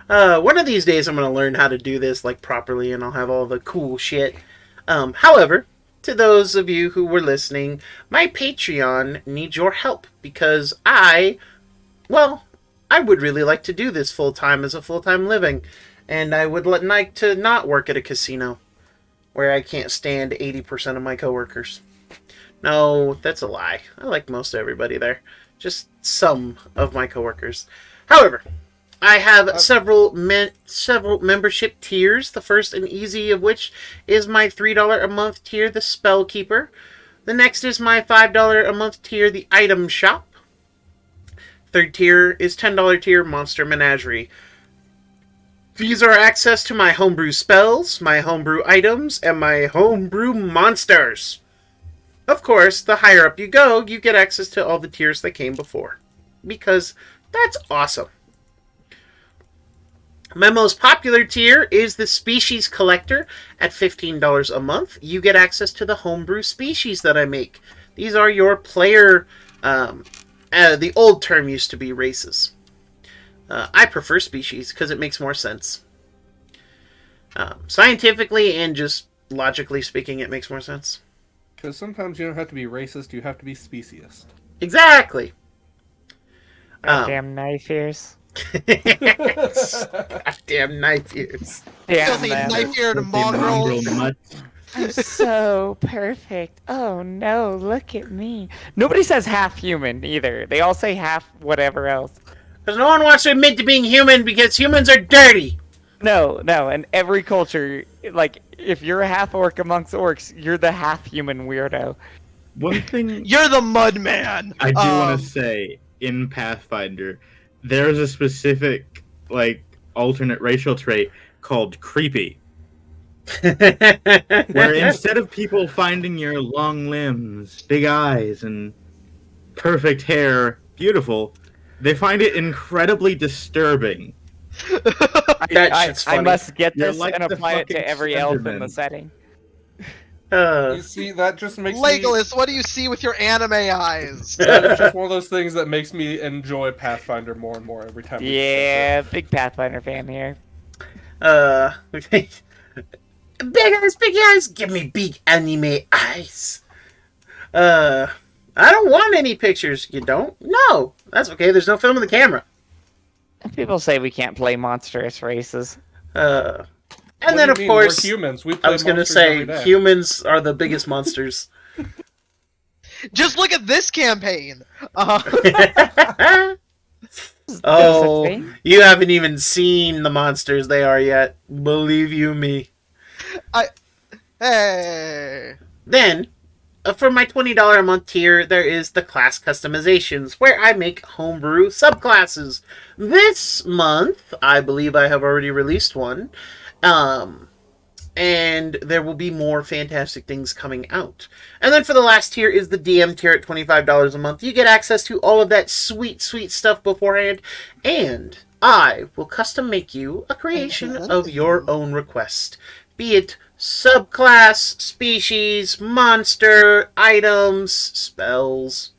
One of these days I'm going to learn how to do this like properly and I'll have all the cool shit. However, to those of you who were listening, my Patreon needs your help because I would really like to do this full-time as a full-time living. And I would like to not work at a casino where I can't stand 80% of my coworkers. No, that's a lie. I like most everybody there. Just some of my coworkers. However, I have several membership tiers. The first and easy of which is my $3 a month tier, the Spellkeeper. The next is my $5 a month tier, the Item Shop. Third tier is $10 tier, Monster Menagerie. These are access to my homebrew spells, my homebrew items, and my homebrew monsters. Of course, the higher up you go, you get access to all the tiers that came before. Because that's awesome. My most popular tier is the Species Collector at $15 a month. You get access to the homebrew species that I make. These are your player... the old term used to be races. I prefer species because it makes more sense. Scientifically and just logically speaking, it makes more sense. Because sometimes you don't have to be racist, you have to be speciest. Exactly. Goddamn knife ears. Goddamn knife ears. Filthy knife-eared mongrels. I'm so perfect. Oh no, look at me. Nobody says half human either. They all say half whatever else. Because no one wants to admit to being human because humans are dirty. No. In every culture, like, if you're a half orc amongst orcs, you're the half human weirdo. One thing You're the mud man. I do want to say, in Pathfinder, there's a specific, like, alternate racial trait called creepy. Where instead of people finding your long limbs, big eyes, and perfect hair beautiful, they find it incredibly disturbing. I must get this like and the apply it to fucking every elf in the Slenderman. setting. You see, that just makes me... Legolas, what do you see with your anime eyes? It's just one of those things that makes me enjoy Pathfinder more and more every time. Yeah, big Pathfinder fan here. Big eyes, give me big anime eyes. I don't want any pictures. You don't? No, that's okay. There's no film in the camera. People say we can't play monstrous races. And then, of course, we're humans. We play I was going to say, humans are the biggest monsters. Just look at this campaign. Oh, you haven't even seen the monsters they are yet. Believe you me. Hey. Then, for my $20 a month tier, there is the class customizations, where I make homebrew subclasses. This month, I believe I have already released one. And there will be more fantastic things coming out. And then for the last tier is the DM tier at $25 a month. You get access to all of that sweet, sweet stuff beforehand. And I will custom make you a creation of your own request. Be it subclass, species, monster, items, spells,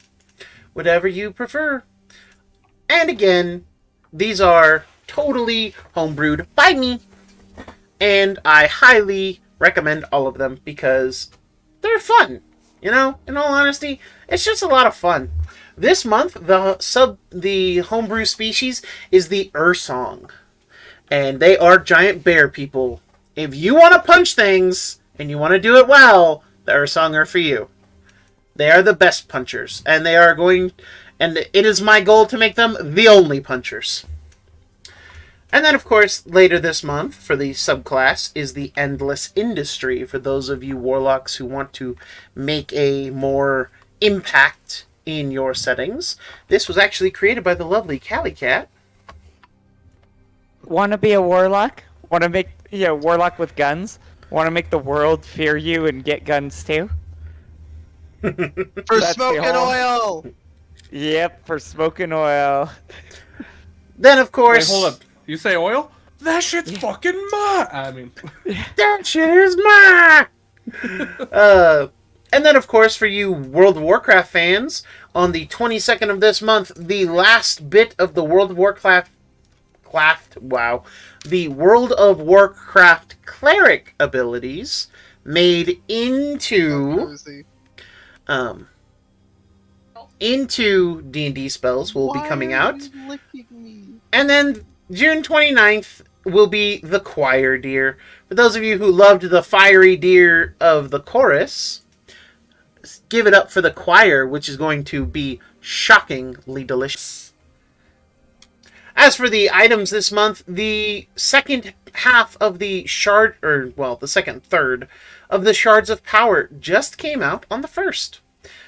whatever you prefer. And again, these are totally homebrewed by me. And I highly recommend all of them because they're fun. You know, in all honesty, it's just a lot of fun. This month, the homebrew species is the Ursong. And they are giant bear people. If you want to punch things and you want to do it well, the Ursong are for you. They are the best punchers. And it is my goal to make them the only punchers. And then, of course, later this month, for the subclass, is the Endless Industry, for those of you warlocks who want to make a more impact in your settings. This was actually created by the lovely Callie Cat. Want to be a warlock? Want to make warlock with guns? Want to make the world fear you and get guns too? For smoking oil! Yep, for smoking oil. Then, of course... Wait, hold up. You say oil? That shit's fucking that shit is and then, of course, for you World of Warcraft fans, on the 22nd of this month, the last bit of the World of Warcraft World of Warcraft cleric abilities made into D&D spells will be coming out. And then June 29th will be the Choir Deer. For those of you who loved the Fiery Deer of the Chorus, give it up for the Choir, which is going to be shockingly delicious. As for the items this month, the second half of the the second third of the Shards of Power just came out on the 1st.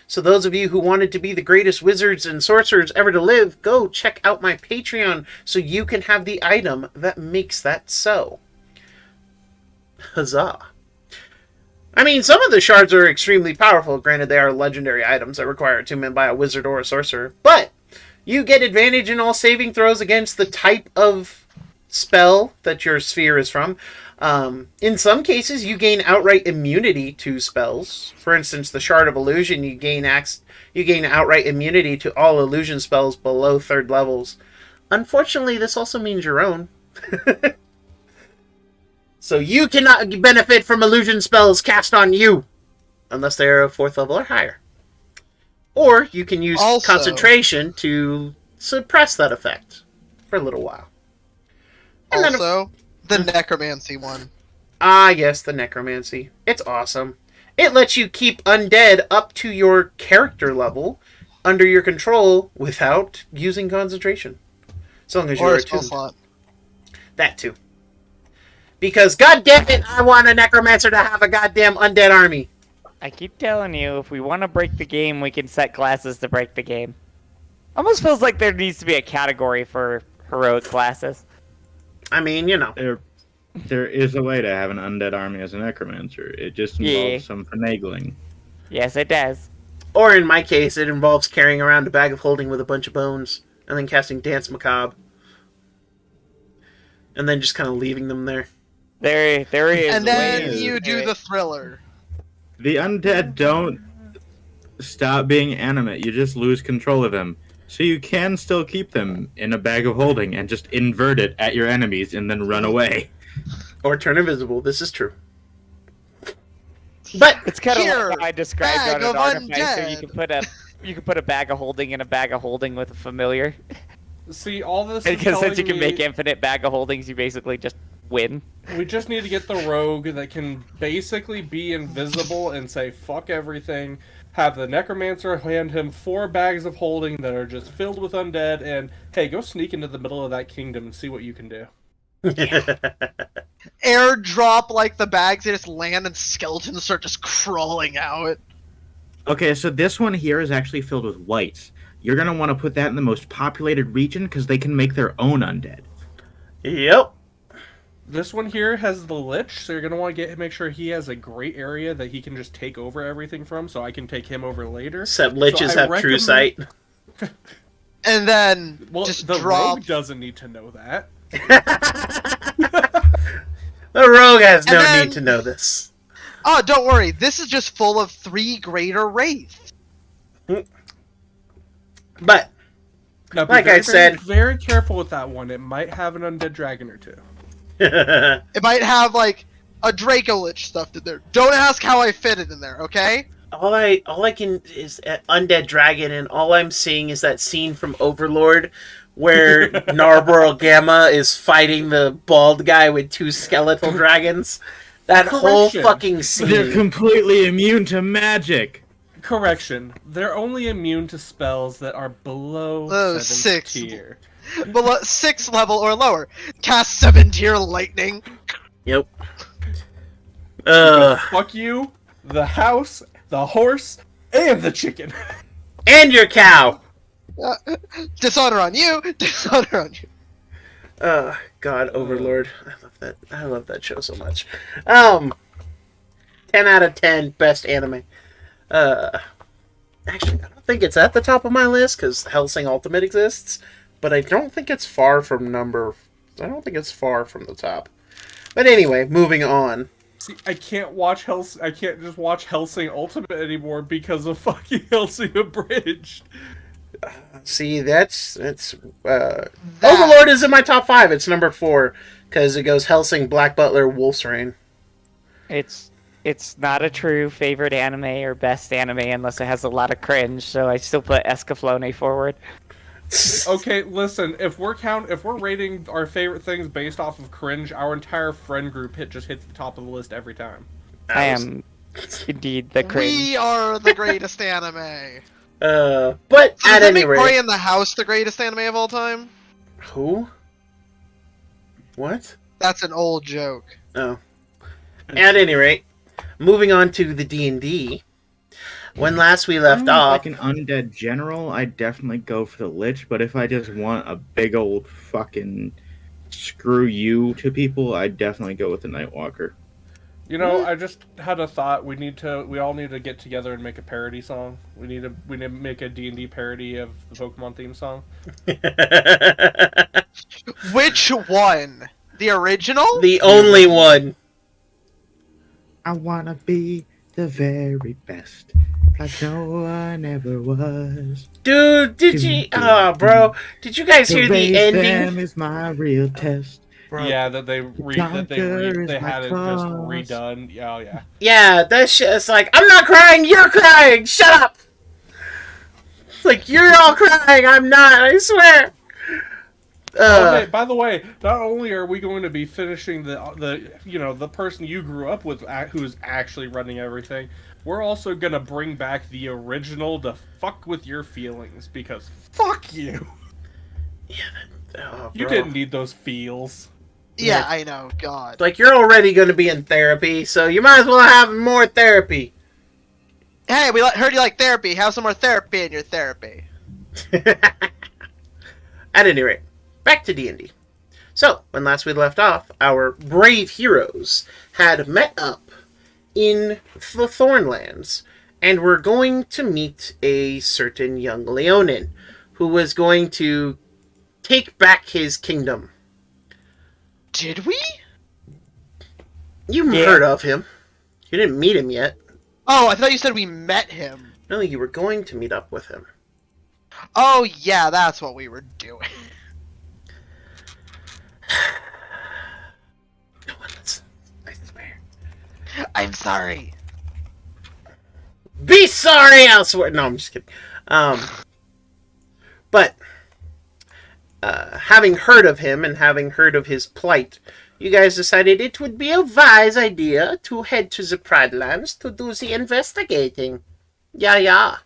So those of you who wanted to be the greatest wizards and sorcerers ever to live, go check out my Patreon so you can have the item that makes that so. Huzzah. I mean, some of the shards are extremely powerful. Granted, they are legendary items that require attunement by a wizard or a sorcerer. But you get advantage in all saving throws against the type of spell that your sphere is from. In some cases, you gain outright immunity to spells. For instance, the Shard of Illusion, you gain outright immunity to all illusion spells below 3rd levels. Unfortunately, this also means your own. So you cannot benefit from illusion spells cast on you, unless they are a 4th level or higher. Or you can use concentration to suppress that effect for a little while. And also, the necromancy one. Ah, yes, the necromancy. It's awesome. It lets you keep undead up to your character level under your control without using concentration. As long as you're attuned. That too. Because, goddamn it, I want a necromancer to have a goddamn undead army. I keep telling you, if we want to break the game, we can set classes to break the game. Almost feels like there needs to be a category for heroic classes. I mean, you know. There is a way to have an undead army as a necromancer. It just involves some finagling. Yes, it does. Or in my case, it involves carrying around a bag of holding with a bunch of bones, and then casting Dance Macabre. And then just kind of leaving them there. There is. And then you do the thriller. The undead don't stop being animate. You just lose control of them. So you can still keep them in a bag of holding and just invert it at your enemies and then run away. Or turn invisible. This is true. But it's kind of like how I described on an artificer. You can put a bag of holding in a bag of holding with a familiar. See, all this because since you can make infinite bag of holdings, you basically just win. We just need to get the rogue that can basically be invisible and say fuck everything. Have the necromancer hand him 4 bags of holding that are just filled with undead, and hey, go sneak into the middle of that kingdom and see what you can do. Airdrop like the bags, they just land and skeletons start just crawling out. Okay, so this one here is actually filled with whites. You're going to want to put that in the most populated region because they can make their own undead. Yep. This one here has the Lich, so you're going to want to make sure he has a great area that he can just take over everything from, so I can take him over later. Except Liches have true sight. And then just the drop... rogue doesn't need to know that. The rogue has no need to know this. Oh, don't worry. This is just full of 3 greater wraiths. But, now, like I said... very careful with that one. It might have an undead dragon or two. It might have, like, a Draco Lich stuffed in there. Don't ask how I fit it in there, okay? All I can is undead dragon, and all I'm seeing is that scene from Overlord where Narborough Gamma is fighting the bald guy with 2 skeletal dragons. That whole fucking scene. They're completely immune to magic. Correction. They're only immune to spells that are below 7th tier. Below 6th level or lower. Cast 7-tier lightning. Yep. Fuck you, the house, the horse, and the chicken. And your cow. Dishonor on you. Dishonor on you. God, Overlord. I love that. I love that show so much. 10 out of 10 best anime. Actually, I don't think it's at the top of my list because Hellsing Ultimate exists, but I don't think it's far from the top. But anyway, moving on. See, I can't just watch Hellsing Ultimate anymore because of fucking Hellsing Abridged. See, that's That- Overlord is in my top 5. It's number 4 because it goes Hellsing, Black Butler, Wolf's Rain. It's not a true favorite anime or best anime unless it has a lot of cringe. So I still put Escaflowne forward. Okay, listen. If we're rating our favorite things based off of cringe, our entire friend group just hits the top of the list every time. I am indeed the cringe. We are the greatest anime. But Does at that any make Boy rate, in the House the greatest anime of all time? who? What? That's an old joke. Oh. At any rate, moving on to the D&D. When last we left off, Like an undead general, I'd definitely go for the Lich, but if I just want a big old fucking screw you to people, I'd definitely go with the Nightwalker. You know, I just had a thought. We all need to get together and make a parody song. We need to make a D&D parody of the Pokemon theme song. Which one? The original? the only one. I wanna be the very best, like no one ever was. Dude, did you... Oh, bro. Did you guys hear To raise the ending? them is my real test. Bro. Yeah, that they Conquer is they my had it just cause. redone. Yeah, oh, yeah. Yeah, that shit is like, I'm not crying, you're crying! Shut up! It's like, you're all crying, I'm not, I swear! Okay, by the way, not only are we going to be finishing the person you grew up with who's actually running everything, we're also going to bring back the original to fuck with your feelings, because fuck you! Oh, You bro. didn't need those feels. Yeah, I know. God. Like, you're already going to be in therapy, so you might as well have more therapy. Hey, we heard you like therapy. Have some more therapy in your therapy. At any rate, back to D&D. So, when last we left off, our brave heroes had met up in the Thornlands and were going to meet a certain young Leonin who was going to take back his kingdom. Did we? You Yeah. heard of him. You didn't meet him yet. Oh, I thought you said we met him. No, you were going to meet up with him. Oh, yeah, that's what we were doing. No one listens. I swear. I'm sorry. Be sorry elsewhere. No, I'm just kidding. But having heard of him and having heard of his plight, you guys decided it would be a wise idea to head to the Pridelands to do the investigating. Yeah.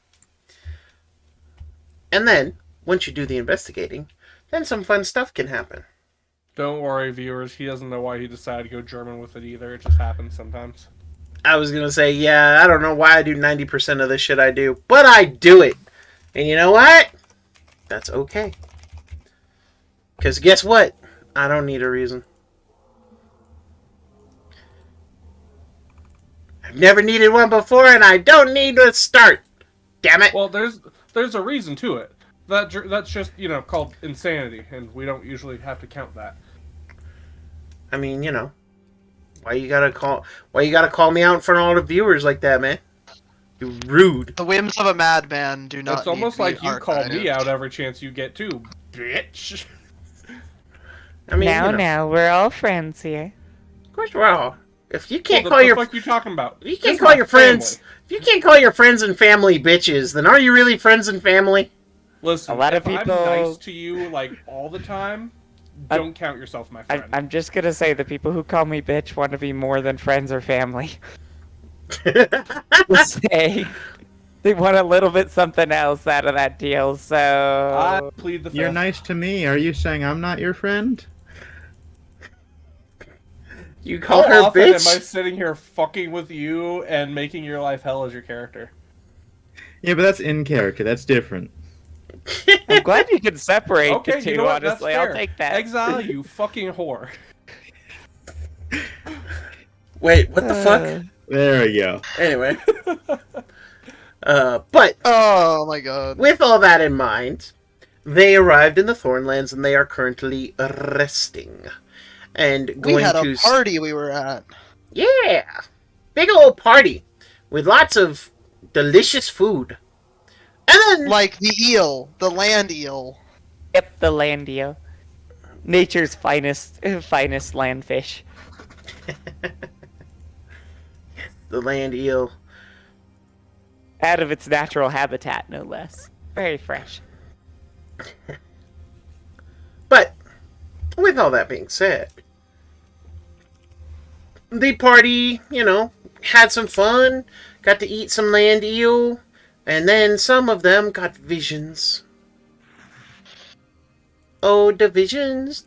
And then, once you do the investigating, then some fun stuff can happen. Don't worry, viewers. He doesn't know why he decided to go German with it either. It just happens sometimes. I was going to say, yeah, I don't know why I do 90% of the shit I do, but I do it. And you know what? That's okay. Because guess what? I don't need a reason. I've never needed one before, and I don't need to start. Damn it. Well, there's a reason to it. That's just, called insanity, and we don't usually have to count that. I mean, why you gotta call me out in front of all the viewers like that, man? You're rude. The whims of a madman do not. It's almost need to like be you call me archived. out every chance you get too, bitch. I mean, Now, we're all friends here. of course we're all. If you can't What call the your fuck you talking about? If you This can't is call my your friends, family. if you can't call your friends and family bitches, then are you really friends and family? Listen, A lot of if people- I'm nice to you like all the time, don't count yourself my friend. I'm just gonna say the people who call me bitch want to be more than friends or family. Just say they want a little bit something else out of that deal. I So plead the fifth. You're nice to me. Are you saying I'm not your friend? You call How her often am I bitch? sitting here fucking with you and making your life hell as your character? Yeah, but that's in character. That's different. I'm glad you can separate Okay, the two. you know what? Honestly, That's I'll fair. take that. Exile, you fucking whore. Wait, what the fuck? There we go. Anyway. But Oh my god. with all that in mind, they arrived in the Thornlands and they are currently resting. And We going had to a party we were at. Yeah! Big old party with lots of delicious food. And then Like the eel, the land eel. Yep, the land eel. Nature's finest land fish. the land eel. Out of its natural habitat, no less. Very fresh. But with all that being said, the party, had some fun, got to eat some land eel, and then some of them got visions. Oh, the visions,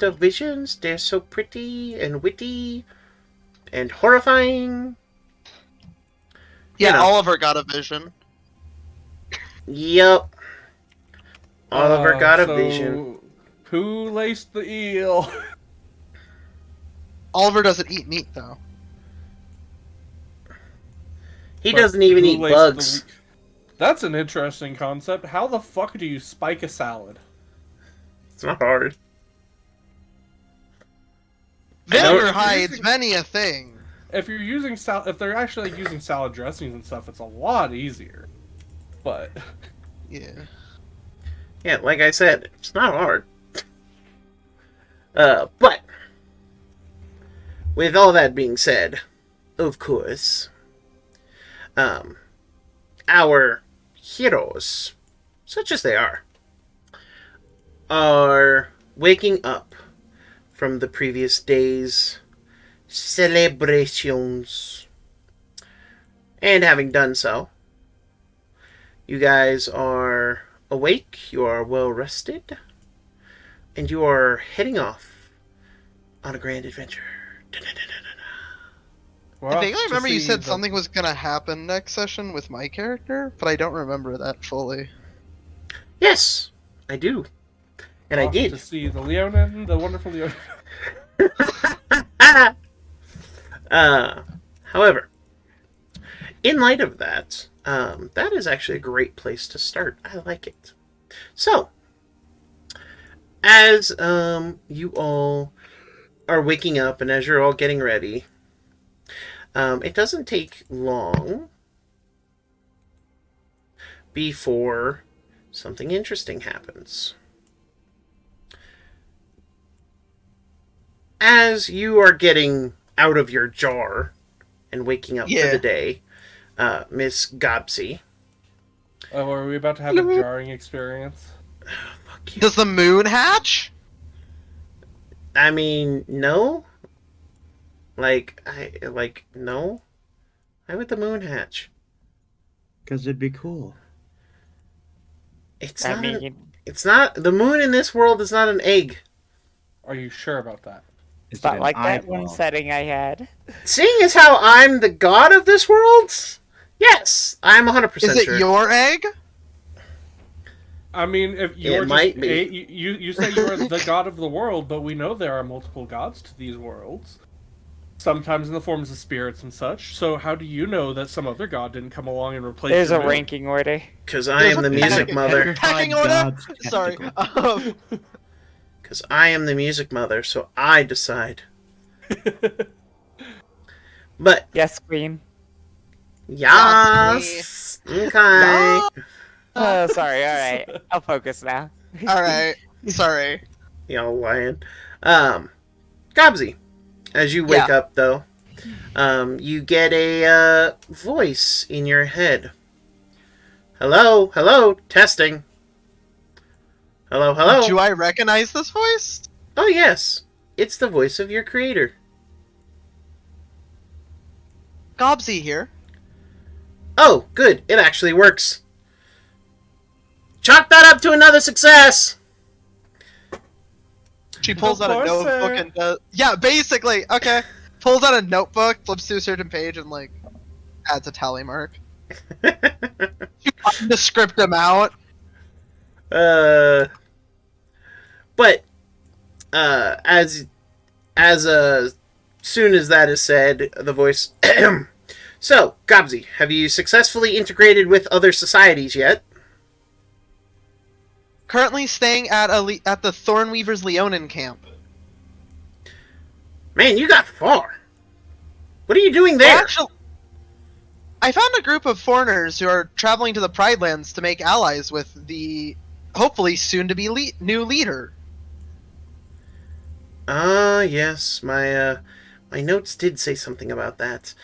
they're so pretty and witty and horrifying. Yeah, You know. Oliver got a vision. Yep. Oliver got a So, vision. Who laced the eel? Oliver doesn't eat meat though. He But doesn't even who eat laced bugs. That's an interesting concept. How the fuck do you spike a salad? It's not hard. Vinegar hides many a thing. If you're using if they're actually using salad dressings and stuff, it's a lot easier. But Yeah. Yeah, like I said, it's not hard. But with all that being said, of course, our heroes, such as they are waking up from the previous day's celebrations. And having done so, you guys are awake, you are well rested, and you are heading off on a grand adventure. we're I off think I to remember you see said the- something was gonna happen next session with my character, but I don't remember that fully. Yes, I do. And I off did. to see the Leonin, the wonderful Leonin. However, in light of that, that is actually a great place to start. I like it. So, as you all are waking up and as you're all getting ready, it doesn't take long before something interesting happens. As you are getting out of your jar and waking up for Yeah. the day, Miss Gobsy. Oh, are we about to have a jarring experience? Fuck you. Does the moon hatch? I mean, no. No. Why would the moon hatch? Because it'd be cool. It's I not. mean, It's not. The moon in this world is not an egg. Are you sure about that? Is it's it not an like that one eyeball? setting I had. Seeing as how I'm the god of this world, yes, I'm 100% Is it sure. your egg? I mean, if you're might just be. you say you're the god of the world, but we know there are multiple gods to these worlds. Sometimes in the forms of spirits and such. So how do you know that some other god didn't come along and replace There's a your moon? ranking order. Because I am the music mother. Pecking order? Sorry. Because I am the music mother, so I decide. But Yes, Queen. yes, okay. Oh, sorry. All right. I'll focus now. Alright. Sorry. Y'all lying. Gobsy, as you wake Yeah. up though, you get a voice in your head. Hello, hello, testing. Hello, hello. Do I recognize this voice? Oh yes, it's the voice of your creator. Gobsy here. Oh, good, it actually works. Chalk that up to another success. She pulls out a course, notebook sir. and does... Yeah, basically. Okay. Pulls out a notebook, flips to a certain page, and, like, adds a tally mark. The script amount. But as soon as that is said, the voice. So, Gobsy, have you successfully integrated with other societies yet? Currently staying at at the Thornweaver's Leonin camp. Man, you got far. What are you doing there? I found a group of foreigners who are traveling to the Pridelands to make allies with the hopefully soon-to-be new leader. Ah, yes, my notes did say something about that.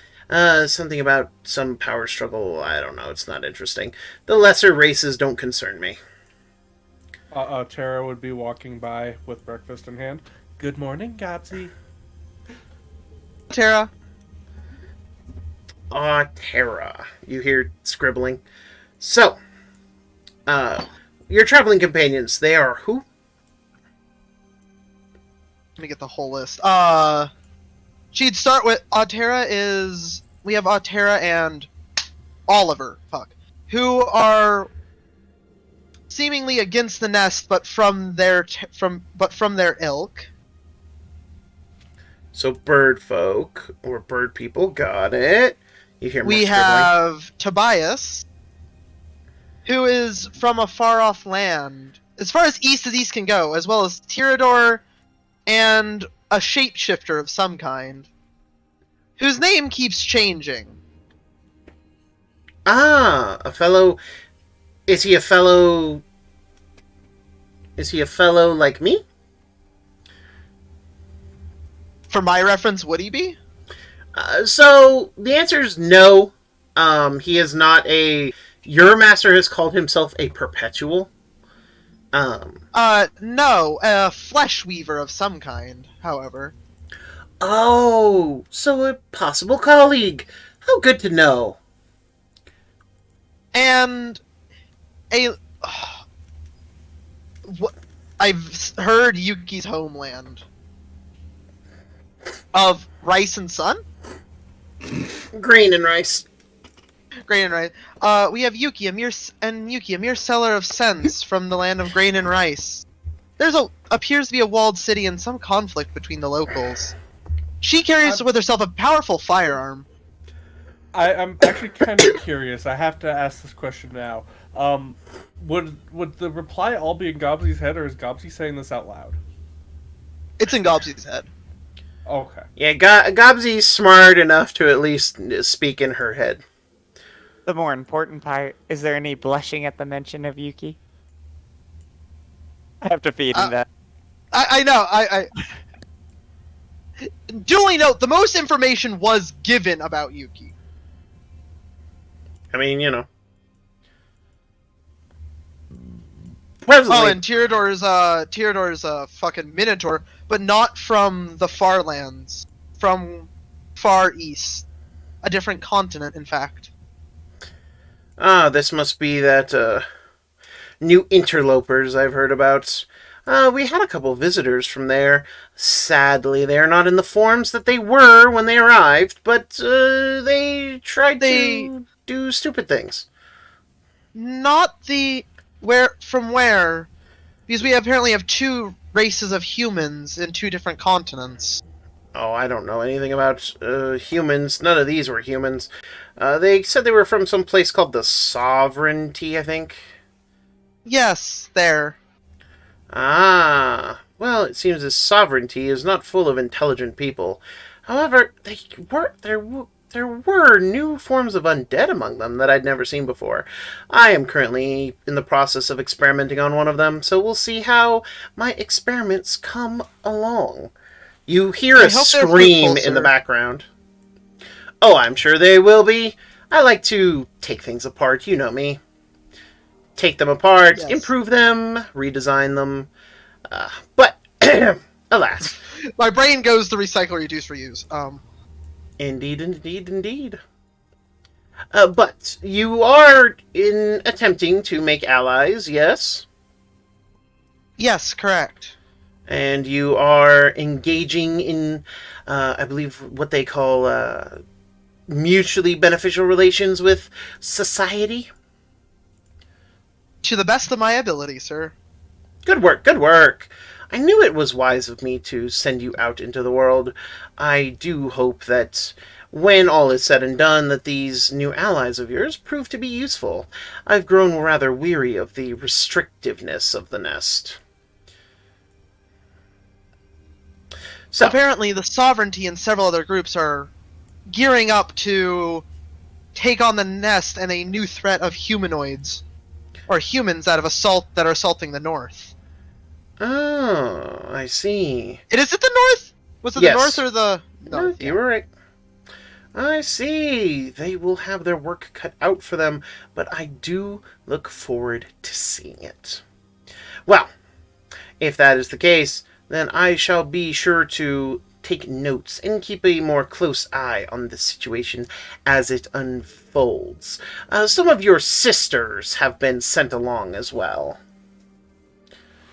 Something about some power struggle. I don't know. It's not interesting. The lesser races don't concern me. Tara would be walking by with breakfast in hand. Good morning, Gobsy. Tara, Ah, Terra. You hear scribbling. So, your traveling companions, they are who? let me get the whole list. She'd start with we have Autera and Oliver, who are seemingly against the nest, but from their ilk. So bird folk or bird people, got it. You hear more We scribbling. have Tobias, who is from a far-off land, as far as east can go, as well as Tyrador and a shapeshifter of some kind, whose name keeps changing. Ah, a fellow. Is he a fellow? Is he a fellow like me? For my reference, would he be? So the answer is no. He is not a. Your master has called himself a perpetual. No, a flesh weaver of some kind, however. Oh, so a possible colleague. How good to know. And I've heard Yuki's homeland. Of rice and sun? Grain and rice. Grain and rice. We have Yuki, a mere seller of sense from the land of grain and rice. Appears to be a walled city and some conflict between the locals. She carries with herself a powerful firearm. I'm actually kind of curious. I have to ask this question now. Would the reply all be in Gobsy's head, or is Gobsy saying this out loud? It's in Gobsy's head. Okay. Yeah, Gobsy's smart enough to at least speak in her head. The more important part, is there any blushing at the mention of Yuki? I have to feed him that. I know. Duly note, the most information was given about Yuki. I mean, you know. Presently, Oh, and Tyrador's a fucking minotaur, but not from the far lands. From far east. A different continent, in fact. this must be that, new interlopers I've heard about. We had a couple visitors from there. Sadly, they are not in the forms that they were when they arrived, but, they tried to do stupid things. Not the... Where? Because we apparently have two races of humans in two different continents. Oh, I don't know anything about humans. None of these were humans. They said they were from some place called the Sovereignty, I think. Yes, there. Ah, well, it seems this Sovereignty is not full of intelligent people. However, there were new forms of undead among them that I'd never seen before. I am currently in the process of experimenting on one of them, so we'll see how my experiments come along. You hear a scream in the background. Oh, I'm sure they will be. I like to take things apart, you know me. Take them apart, Yes. improve them, redesign them. But, alas. My brain goes to recycle, reduce, reuse. Indeed. But you are attempting to make allies, yes? Yes, correct. And you are engaging in, I believe, what they call mutually beneficial relations with society? To the best of my ability, sir. Good work. I knew it was wise of me to send you out into the world. I do hope that when all is said and done, that these new allies of yours prove to be useful. I've grown rather weary of the restrictiveness of the nest. So, Apparently, the Sovereignty and several other groups are gearing up to take on the nest and a new threat of humanoids, or humans that are assaulting the north. Oh, I see. Is it the north? Was it Yes. the north or the No, north? you were right. I see. They will have their work cut out for them, but I do look forward to seeing it. Well, if that is the case, then I shall be sure to take notes and keep a more close eye on the situation as it unfolds. Some of your sisters have been sent along as well.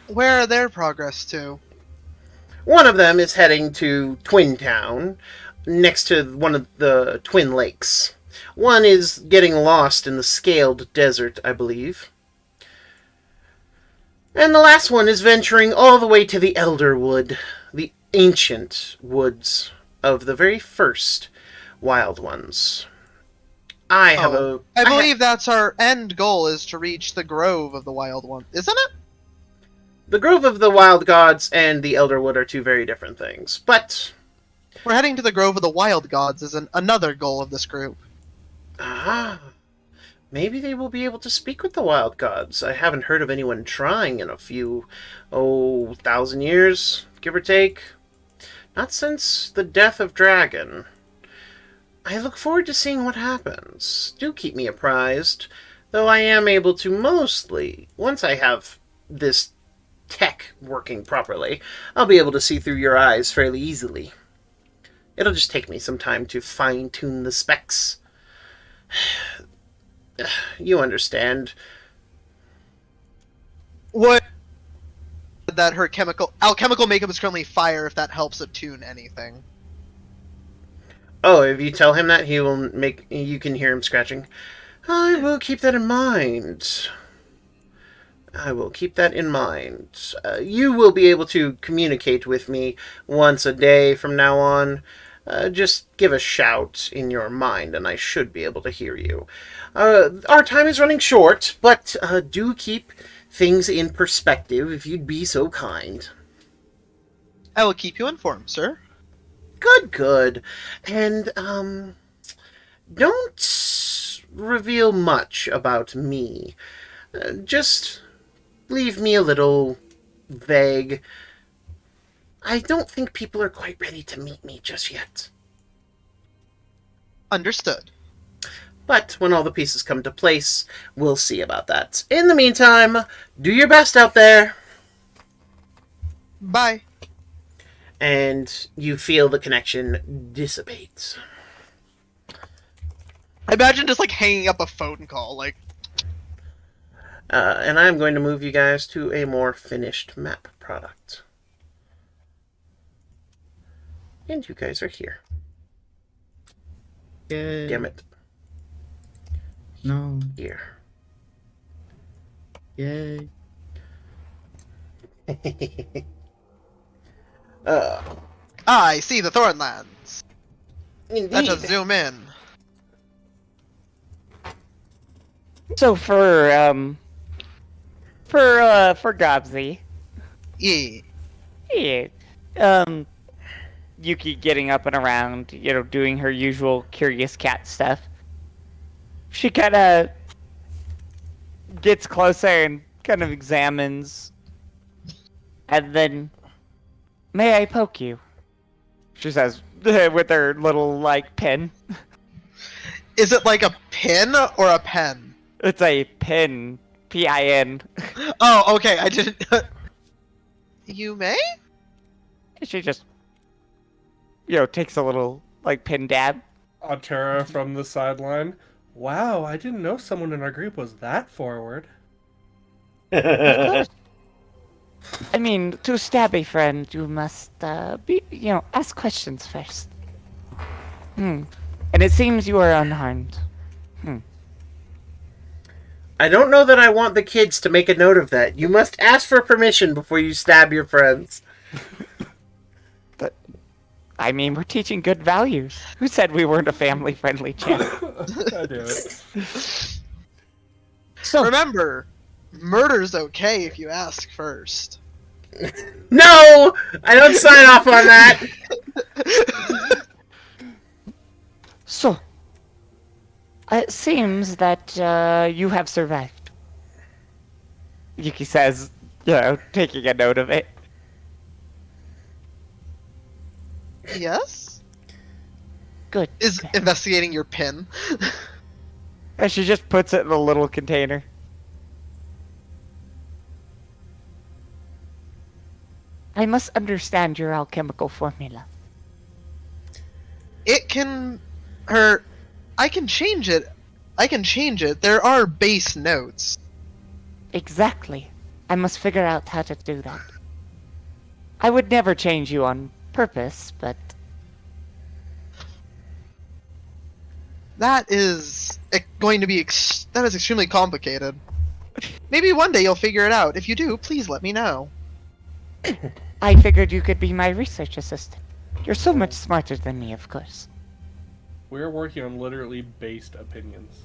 Where are their progress to? One of them is heading to Twin Town, next to one of the Twin Lakes. One is getting lost in the Scaled Desert, I believe. And the last one is venturing all the way to the Elderwood, the ancient woods of the very first Wild Ones. I believe that's our end goal, is to reach the Grove of the Wild One, isn't it? The Grove of the Wild Gods and the Elderwood are two very different things, but... We're heading to the Grove of the Wild Gods is another goal of this group. Maybe they will be able to speak with the Wild Gods. I haven't heard of anyone trying in a few, 1,000 years, give or take. Not since the death of Dragon. I look forward to seeing what happens. Do keep me apprised, though I am able to mostly, once I have this tech working properly, I'll be able to see through your eyes fairly easily. It'll just take me some time to fine-tune the specs. You understand. What? That her alchemical makeup is currently fire, if that helps attune anything. Oh, if you tell him that, you can hear him scratching. I will keep that in mind. I will keep that in mind. You will be able to communicate with me once a day from now on. Just give a shout in your mind, and I should be able to hear you. Our time is running short, but do keep things in perspective, if you'd be so kind. I will keep you informed, sir. Good. And, don't reveal much about me. Just leave me a little vague. I don't think people are quite ready to meet me just yet. Understood. But when all the pieces come to place, we'll see about that. In the meantime, do your best out there. Bye. And you feel the connection dissipate. I imagine just like hanging up a phone call, like. And I'm going to move you guys to a more finished map product. And you guys are here. Yay. Damn it. No. Here. Yay. I see the Thornlands. Indeed. Let's just zoom in. So for Gobsy, Yeah. yeah, Yuki getting up and around, doing her usual curious cat stuff. She kind of gets closer and kind of examines, and then, "May I poke you?" She says with her little pen. Is it like a pin or a pen? It's a pin, P-I-N. Oh, okay. I didn't. You may? She just, takes a little pin dab. Auria from the sideline. Wow, I didn't know someone in our group was that forward. I mean, to stab a friend, you must ask questions first. And it seems you are unharmed. I don't know that I want the kids to make a note of that. You must ask for permission before you stab your friends. But, I mean, we're teaching good values. Who said we weren't a family-friendly channel? I do it. So, Remember, murder's okay if you ask first. No! I don't sign off on that! so, It seems that you have survived. Yuki says, taking a note of it. Yes? Good. Is good. investigating your pin. And she just puts it in a little container. I must understand your alchemical formula. It can... I can change it. There are base notes. Exactly. I must figure out how to do that. I would never change you on purpose, but That is going to be that is extremely complicated. Maybe one day you'll figure it out. If you do, please let me know. I figured you could be my research assistant. You're so much smarter than me, of course. We're working on literally based opinions.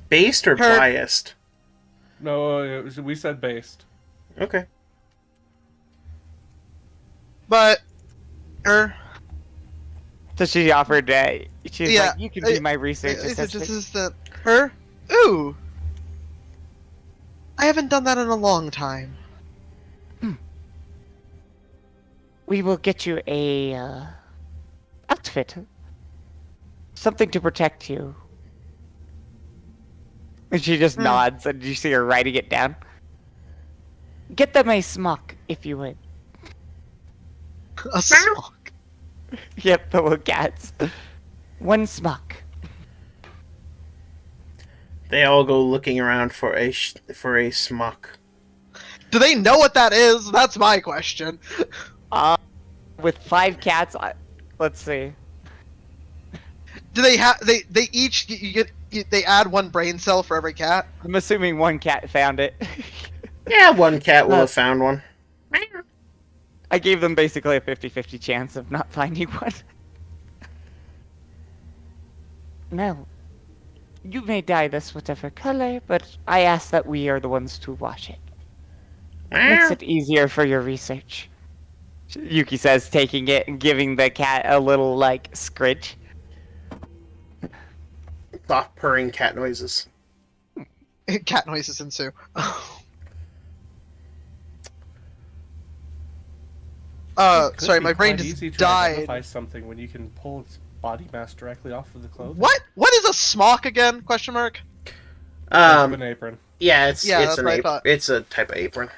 Based or Her- biased? No, we said based. Okay. But, So she offered, she's Yeah, like, you can be my research assistant. assistant. Her? Ooh. I haven't done that in a long time. We will get you a, outfit. Something to protect you. And she just nods, and you see her writing it down. Get them a smock, if you would. A smock. Yep, the little cats. One smock. They all go looking around for a smock. Do they know what that is? That's my question. With 5 cats, let's see. Do they have? They each they add 1 brain cell for every cat. I'm assuming 1 cat found it. Yeah, one cat will have found one. I gave them basically a 50-50 chance of not finding one. No. You may dye this whatever color, but I ask that we are the ones to wash it. Makes it easier for your research. Yuki says, taking it and giving the cat a little, scritch. Soft purring cat noises. Cat noises ensue. It could Sorry, be my brain quite just easy to died. identify something when you can pull its body mass directly off of the clothing. What? What is a smock again? Question mark. Think of Um, an apron. yeah, it's that's an what I thought. it's a type of apron.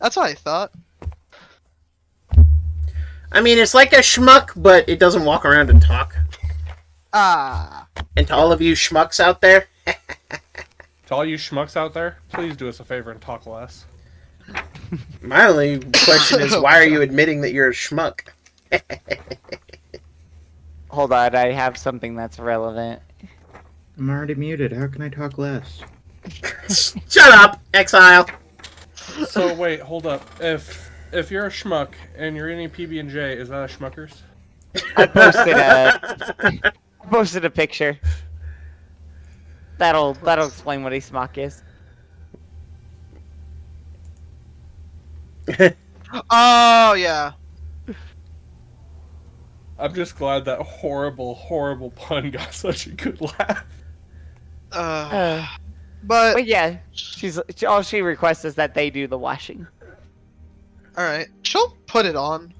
That's what I thought. I mean, it's like a schmuck, but it doesn't walk around and talk. Ah. And to all of you schmucks out there, To all you schmucks out there, please do us a favor and talk less. my only question is, why are you admitting that you're a schmuck? Hold on, I have something that's relevant. I'm already muted. How can I talk less? Shut up, exile. So wait, hold up. If you're a schmuck and you're eating PB&J, is that a schmuckers? I posted a picture. That'll explain what a smock is. Oh yeah. I'm just glad that horrible, horrible pun got such a good laugh. But But yeah, all she requests is that they do the washing. all right, she'll put it on.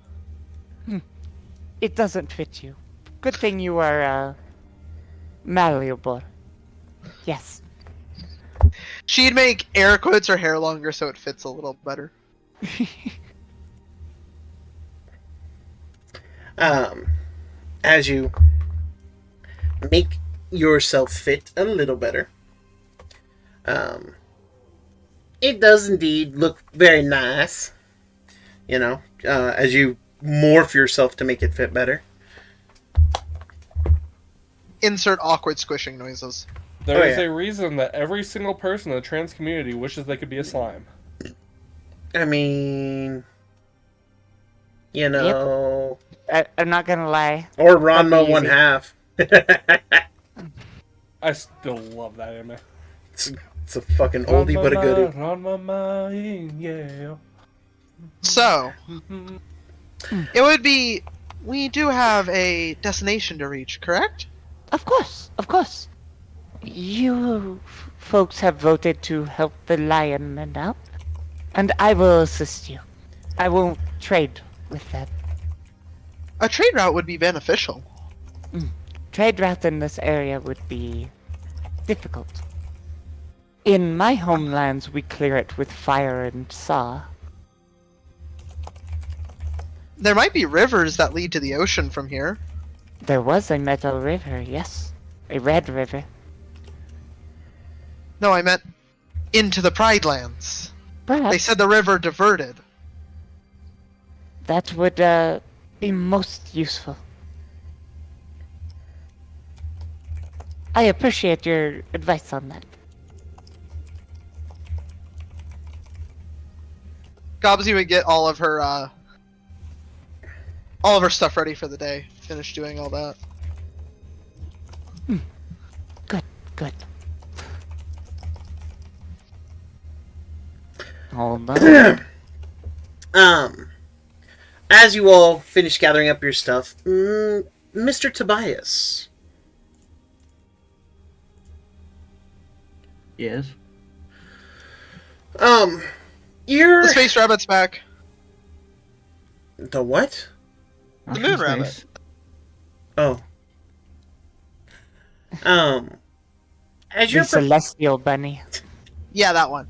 It doesn't fit you. Good thing you are malleable. Yes. She'd make air quotes her hair longer so it fits a little better. As you make yourself fit a little better, it does indeed look very nice. You know, as you morph yourself to make it fit better. Insert awkward squishing noises. There is yeah. a reason that every single person in the trans community wishes they could be a slime. I mean, you know, I'm not gonna lie. or Ranma That'd be one easy. half. I still love that anime. It's a fucking oldie but a goodie. On my mind, yeah. So, It would be. We do have a destination to reach, correct? Of course, of course. You folks have voted to help the lion men out, and I will assist you. I won't trade with them. A trade route would be beneficial. Trade route in this area would be difficult. In my homelands, we clear it with fire and saw. There might be rivers that lead to the ocean from here. There was a metal river, yes. A red river. No, I meant into the Pridelands. Perhaps They said the river diverted. that would be most useful. I appreciate your advice on that. Gobsy would get all of her stuff ready for the day. Finish doing all that. Good. Hold on. As you all finish gathering up your stuff, Mr. Tobias. Yes. You're The space rabbit's back. the what? The moon rabbit. Oh. As The you're celestial bunny. Yeah, that one.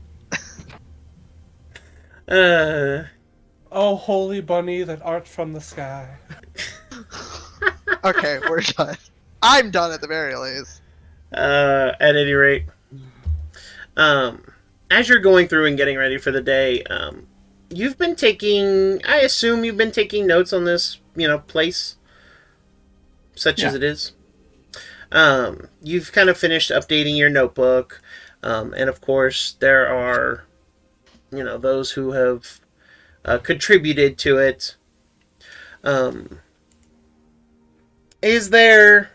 Oh, holy bunny that art from the sky. Okay, we're done. I'm done at the very least. at any rate, as you're going through and getting ready for the day, you've been taking, I assume you've been taking notes on this, place, such as Yeah. it is. You've kind of finished updating your notebook, and of course there are, those who have contributed to it. Is there...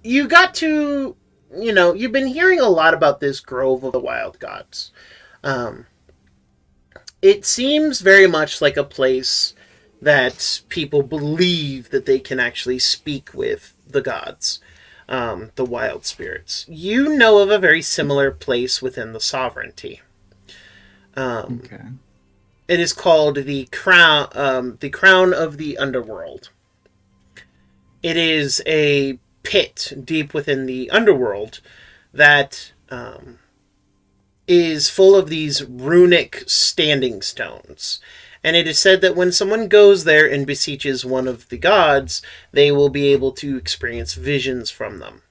You got to, you've been hearing a lot about this Grove of the Wild Gods. It seems very much like a place that people believe that they can actually speak with the gods, the wild spirits. You know of a very similar place within the sovereignty. Okay. It is called the Crown of the Underworld. It is a pit deep within the underworld that is full of these runic standing stones. And it is said that when someone goes there and beseeches one of the gods, they will be able to experience visions from them.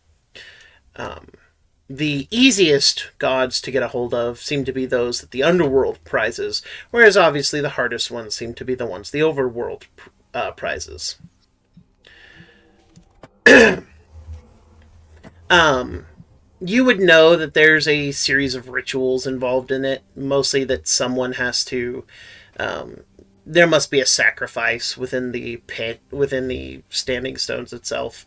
The easiest gods to get a hold of seem to be those that the underworld prizes, whereas obviously the hardest ones seem to be the ones the overworld prizes. You would know that there's a series of rituals involved in it, mostly that someone has to... there must be a sacrifice within the pit, within the standing stones itself.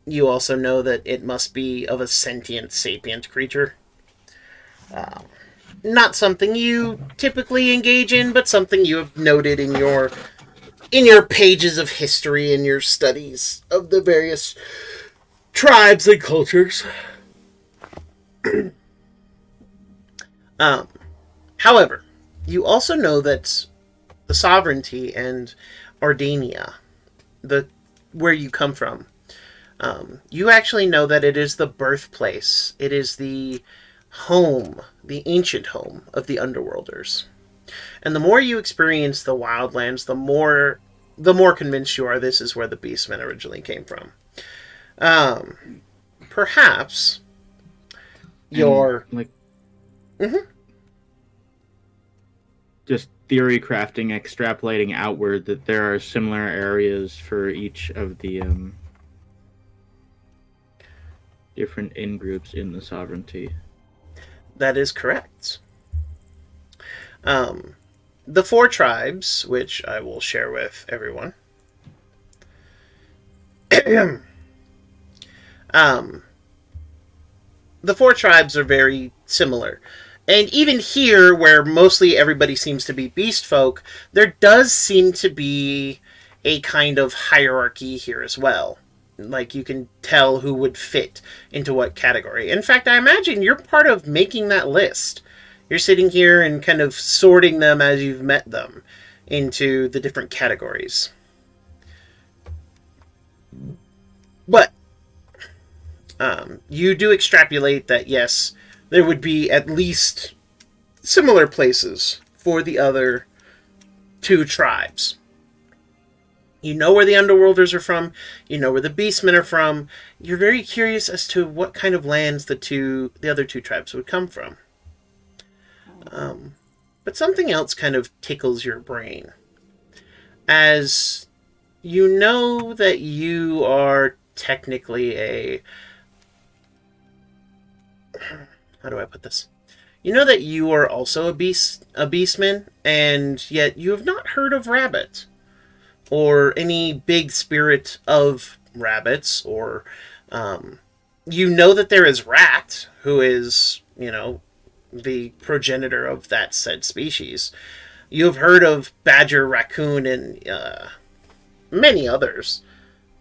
You also know that it must be of a sentient, sapient creature. Not something you typically engage in, but something you have noted in your pages of history and your studies of the various tribes and cultures. However, you also know that the sovereignty and Ardania, where you come from, you actually know that it is the birthplace. It is the home, the ancient home of the Underworlders. And the more you experience the Wildlands, the more convinced you are this is where the Beastmen originally came from. Perhaps your... Just theory crafting, extrapolating outward that there are similar areas for each of the different in-groups in the sovereignty. That is correct. The 4 tribes, which I will share with everyone. The 4 tribes are very similar. And even here, where mostly everybody seems to be beast folk, there does seem to be a kind of hierarchy here as well. Like, you can tell who would fit into what category. In fact, I imagine you're part of making that list. You're sitting here and kind of sorting them as you've met them into the different categories. But you do extrapolate that, yes, there would be at least similar places for the other two tribes. You know where the Underworlders are from. You know where the Beastmen are from. You're very curious as to what kind of lands the other two tribes would come from. But something else kind of tickles your brain. As you know that you are technically a... How do I put this? You know that you are also a beastman, and yet you have not heard of rabbit, or any big spirit of rabbits, or you know that there is rat, who is, the progenitor of that said species. You have heard of badger, raccoon, and many others,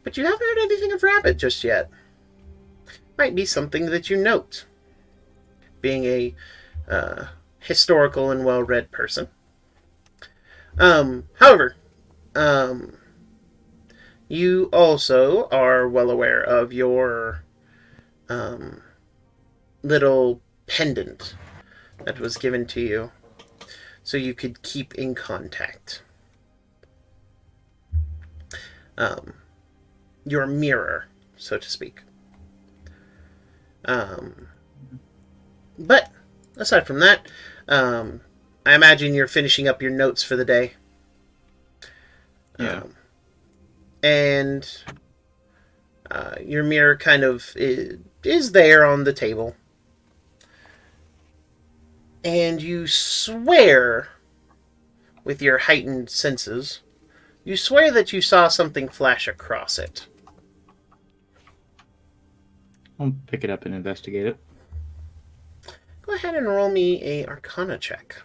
but you haven't heard anything of rabbit just yet. Might be something that you note, being a historical and well-read person. However, you also are well aware of your little pendant that was given to you so you could keep in contact. Your mirror, so to speak. But aside from that, I imagine you're finishing up your notes for the day. Yeah. And your mirror kind of is there on the table. And you swear, with your heightened senses, you swear that you saw something flash across it. I'll pick it up and investigate it. Go ahead and roll me a Arcana check.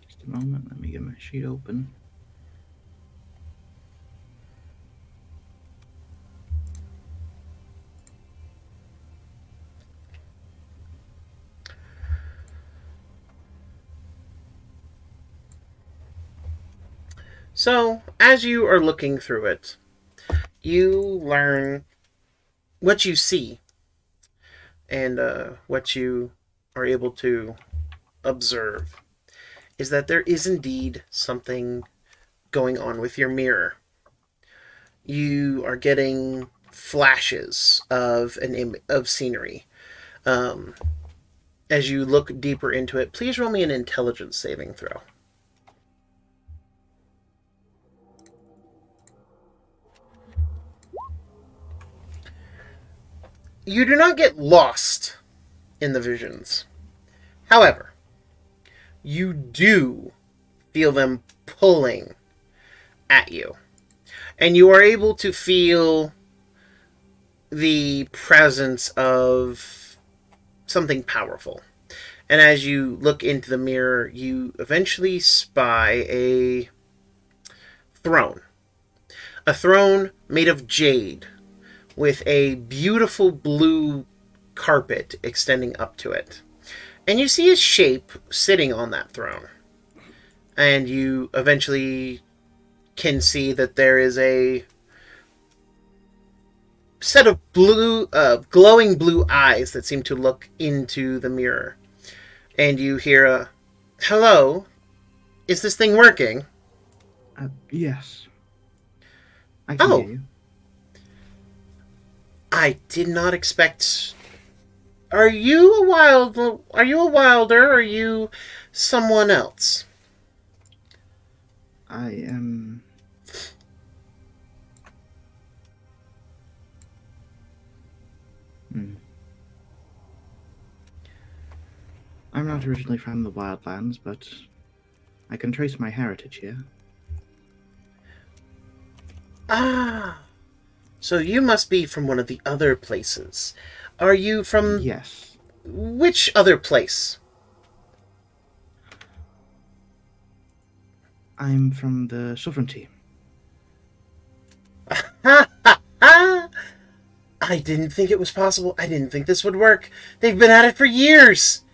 Just a moment, let me get my sheet open. So, as you are looking through it, you learn what you see and what you are able to observe is that there is indeed something going on with your mirror. You are getting flashes of of scenery. As you look deeper into it, please roll me an intelligence saving throw. You do not get lost in the visions. However, you do feel them pulling at you. And you are able to feel the presence of something powerful. And as you look into the mirror, you eventually spy a throne. A throne made of jade, with a beautiful blue carpet extending up to it. And you see a shape sitting on that throne. And you eventually can see that there is a set of glowing blue eyes that seem to look into the mirror. And you hear a, "Hello? Is this thing working?" Yes. I can hear you. I did not expect... Are you a wilder? Or are you someone else? I am... I'm not originally from the Wildlands, but I can trace my heritage here. Ah. So you must be from one of the other places. Are you from Yes. which other place? I'm from the sovereignty. Ha ha ha! I didn't think it was possible. I didn't think this would work. They've been at it for years.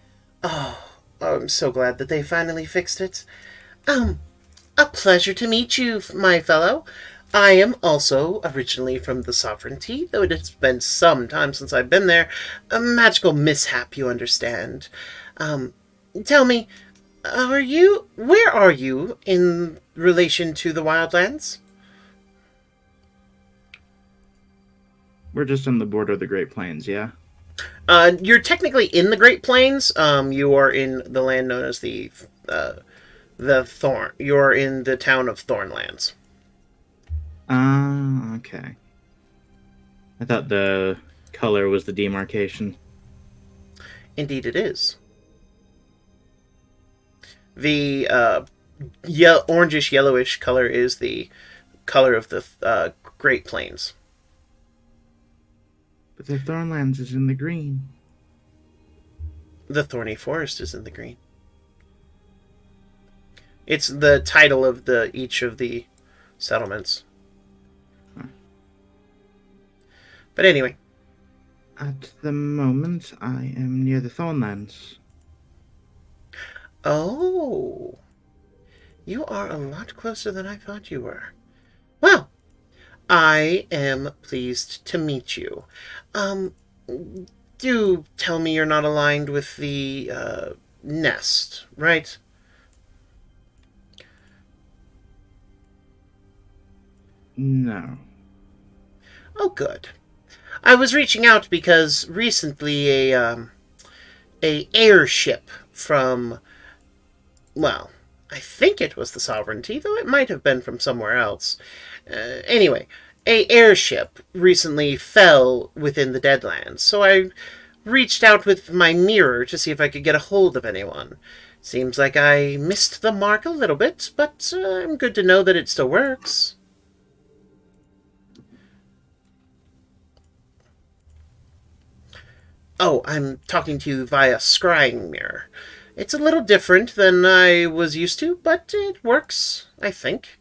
Oh, I'm so glad that they finally fixed it. A pleasure to meet you, my fellow. I am also originally from the Sovereignty, though it has been some time since I've been there. A magical mishap, you understand. Um, Tell me, where are you in relation to the Wildlands? We're just on the border of the Great Plains, yeah? You're technically in the Great Plains. You are in the land known as the Thorn. You're in the town of Thornlands. Ah, okay. I thought the color was the demarcation. Indeed, it is. The orangish yellowish color is the color of the Great Plains. But the Thornlands is in the green. The Thorny Forest is in the green. It's the title of each of the settlements. But anyway. At the moment, I am near the Thornlands. Oh. You are a lot closer than I thought you were. Well, I am pleased to meet you. Do tell me you're not aligned with the nest, right? No. Oh, good. I was reaching out because recently a airship from, well, I think it was the Sovereignty, though it might have been from somewhere else. Anyway, a airship recently fell within the Deadlands, so I reached out with my mirror to see if I could get a hold of anyone. Seems like I missed the mark a little bit, but I'm good to know that it still works. Oh, I'm talking to you via scrying mirror. It's a little different than I was used to, but it works, I think.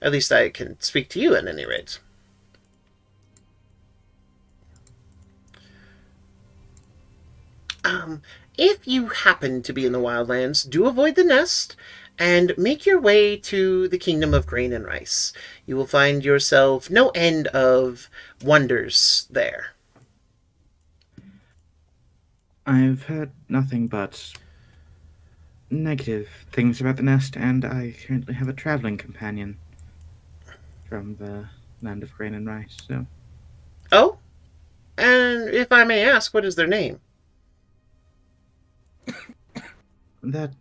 At least I can speak to you at any rate. If you happen to be in the Wildlands, do avoid the nest and make your way to the Kingdom of Grain and Rice. You will find yourself no end of wonders there. I've heard nothing but negative things about the nest, and I currently have a traveling companion from the land of grain and rice, so... Oh? And if I may ask, what is their name? That...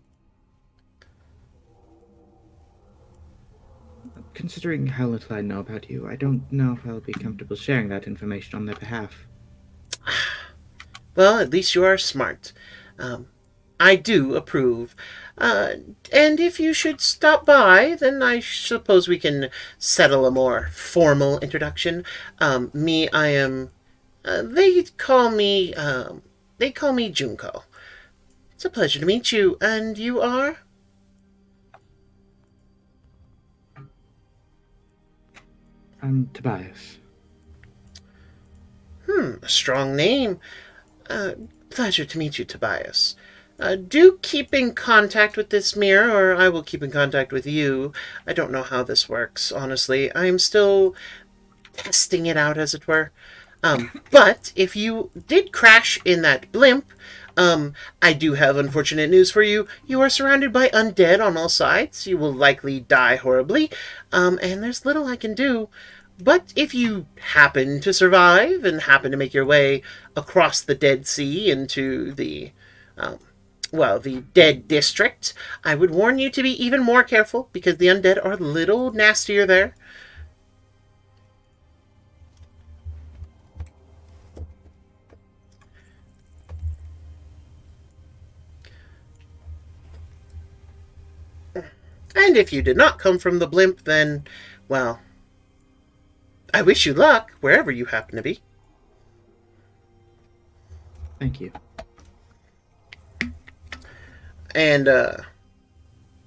Considering how little I know about you, I don't know if I'll be comfortable sharing that information on their behalf. Well, at least you are smart. I do approve. And if you should stop by, then I suppose we can settle a more formal introduction. I am... they call me Junko. It's a pleasure to meet you. And you are? I'm Tobias. A strong name. Pleasure to meet you, Tobias. Do keep in contact with this mirror, or I will keep in contact with you. I don't know how this works, honestly. I am still testing it out, as it were. But if you did crash in that blimp, I do have unfortunate news for you. You are surrounded by undead on all sides. You will likely die horribly, and there's little I can do. But if you happen to survive and happen to make your way across the Dead Sea into the Dead District, I would warn you to be even more careful, because the undead are a little nastier there. And if you did not come from the blimp, then, well, I wish you luck, wherever you happen to be. Thank you. And,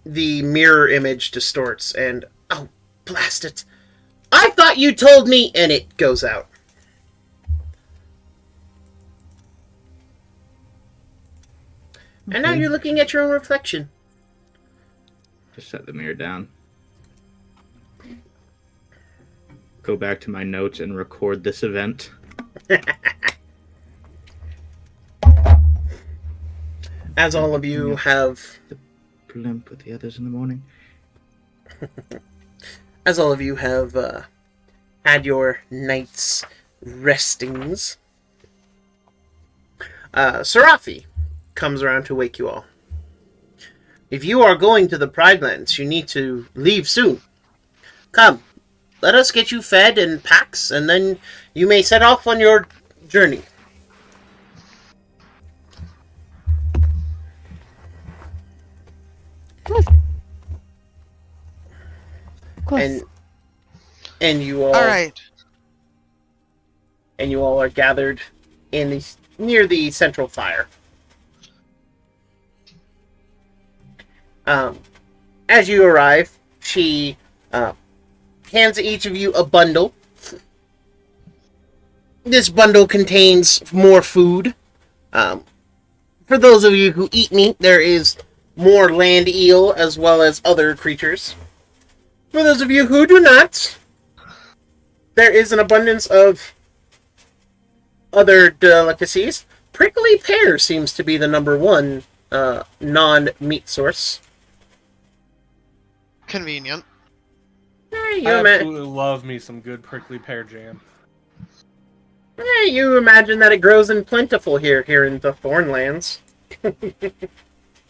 the mirror image distorts, and, oh, blast it. I thought you told me, and it goes out. And now Okay. you're looking at your own reflection. Just set the mirror down. Go back to my notes and record this event. As all of you have... Prelim with the others in the morning. As all of you have had your night's restings, Serafi comes around to wake you all. If you are going to the Pridelands, you need to leave soon. Come, let us get you fed and packs, and then you may set off on your journey. Of course. And you all... Alright. And you all are gathered in the near the central fire. As you arrive, she hands each of you a bundle. This bundle contains more food. For those of you who eat meat, there is more land eel as well as other creatures. For those of you who do not, there is an abundance of other delicacies. Prickly pear seems to be the number one non-meat source. Convenient. You, I absolutely love me some good prickly pear jam. you imagine that it grows in plentiful here in the Thornlands.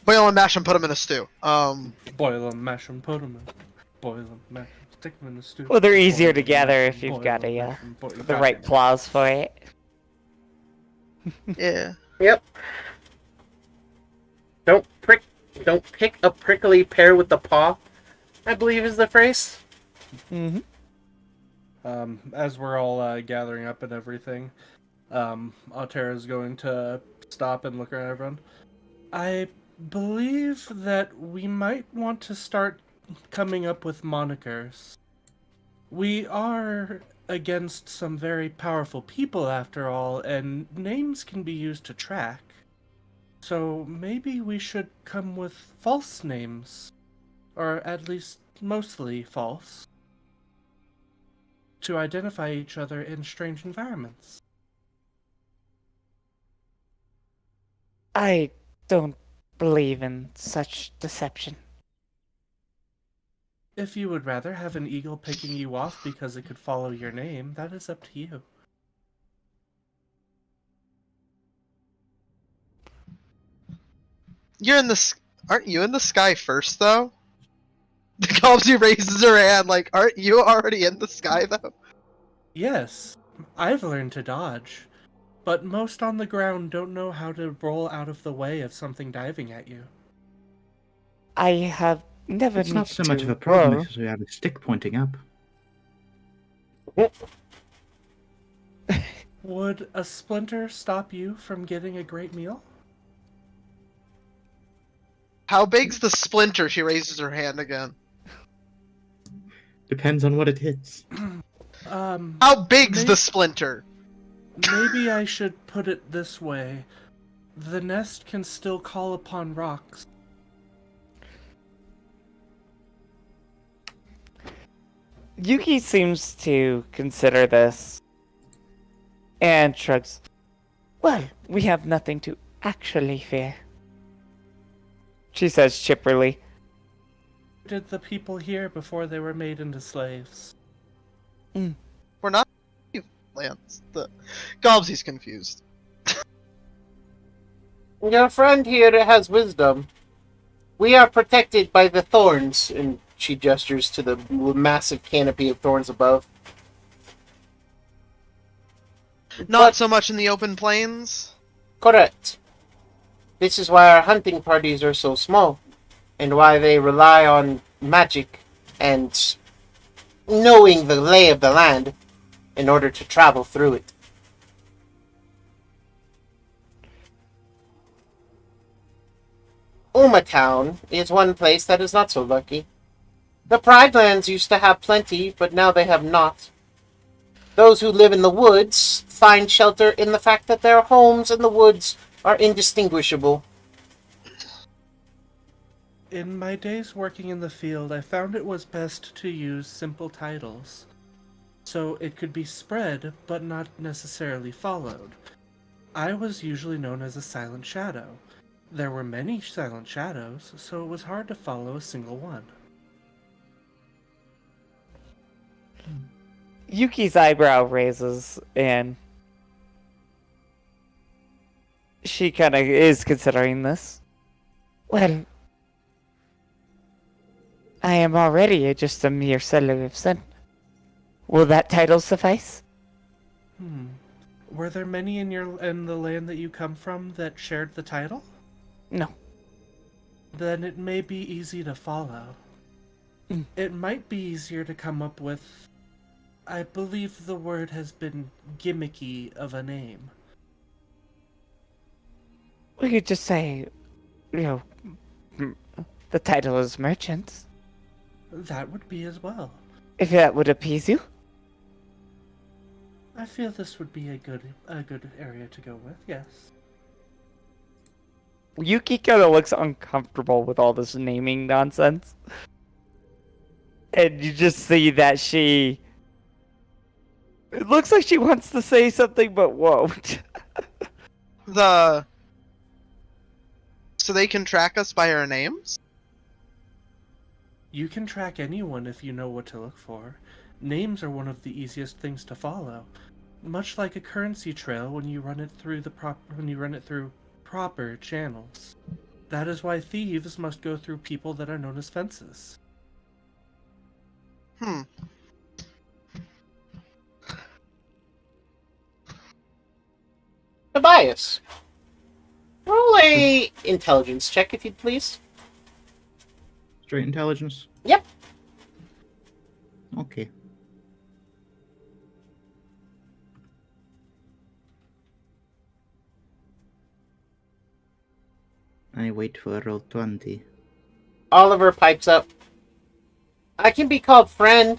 Boil and mash and put them in a stew. Boil them, mash them, put them in. Boil them, mash them, stick them in the stew. Well, they're easier Boil to them, gather mash if them, you've boil got them, a mash them, boil them. the right claws for it. Yeah. Yep. Don't pick a prickly pear with the paw, I believe is the phrase. Mm-hmm. As we're all gathering up and everything, Altera's going to stop and look around everyone. I believe that we might want to start coming up with monikers. We are against some very powerful people after all, and names can be used to track. So maybe we should come with false names, or at least mostly false, to identify each other in strange environments. I don't believe in such deception. If you would rather have an eagle picking you off because it could follow your name, that is up to you. Aren't you in the sky first, though? The Gobsy raises her hand, like, aren't you already in the sky, though? Yes, I've learned to dodge, but most on the ground don't know how to roll out of the way of something diving at you. I have never It's not needed so much to of a problem roll. because we have a stick pointing up. Would a splinter stop you from getting a great meal? How big's the splinter? She raises her hand again. Depends on what it hits. How big's Maybe- the splinter? Maybe I should put it this way. The nest can still call upon rocks. Yuki seems to consider this and shrugs. Well, we have nothing to actually fear. She says chipperly. Did the people here before they were made into slaves? We're not Lance. The Gobsy's confused. Your friend here has wisdom. We are protected by the thorns, and she gestures to the massive canopy of thorns above. Not so much in the open plains. Correct. This is why our hunting parties are so small, and why they rely on magic and knowing the lay of the land. in order to travel through it. Town is one place that is not so lucky. The Pridelands used to have plenty, but now they have not. Those who live in the woods find shelter in the fact that their homes in the woods are indistinguishable. In my days working in the field, I found it was best to use simple titles, so it could be spread, but not necessarily followed. I was usually known as a silent shadow. There were many silent shadows, so it was hard to follow a single one. Yuki's eyebrow raises, and she kind of is considering this. Well, I am already just a mere seller of sin. Will that title suffice? Were there many in the land that you come from that shared the title? No. Then it may be easy to follow. It might be easier to come up with, I believe the word has been gimmicky of a name. We could just say, the title is merchant. That would be as well. If that would appease you. I feel this would be a good area to go with, yes. Yuki kind of looks uncomfortable with all this naming nonsense. And you just see that she... It looks like she wants to say something, but won't. So they can track us by our names? You can track anyone if you know what to look for. Names are one of the easiest things to follow. Much like a currency trail when you run it through proper channels. That is why thieves must go through people that are known as fences. Tobias, roll a intelligence check if you'd please. Straight intelligence? Yep. Okay. I wait for roll 20. Oliver pipes up. I can be called friend.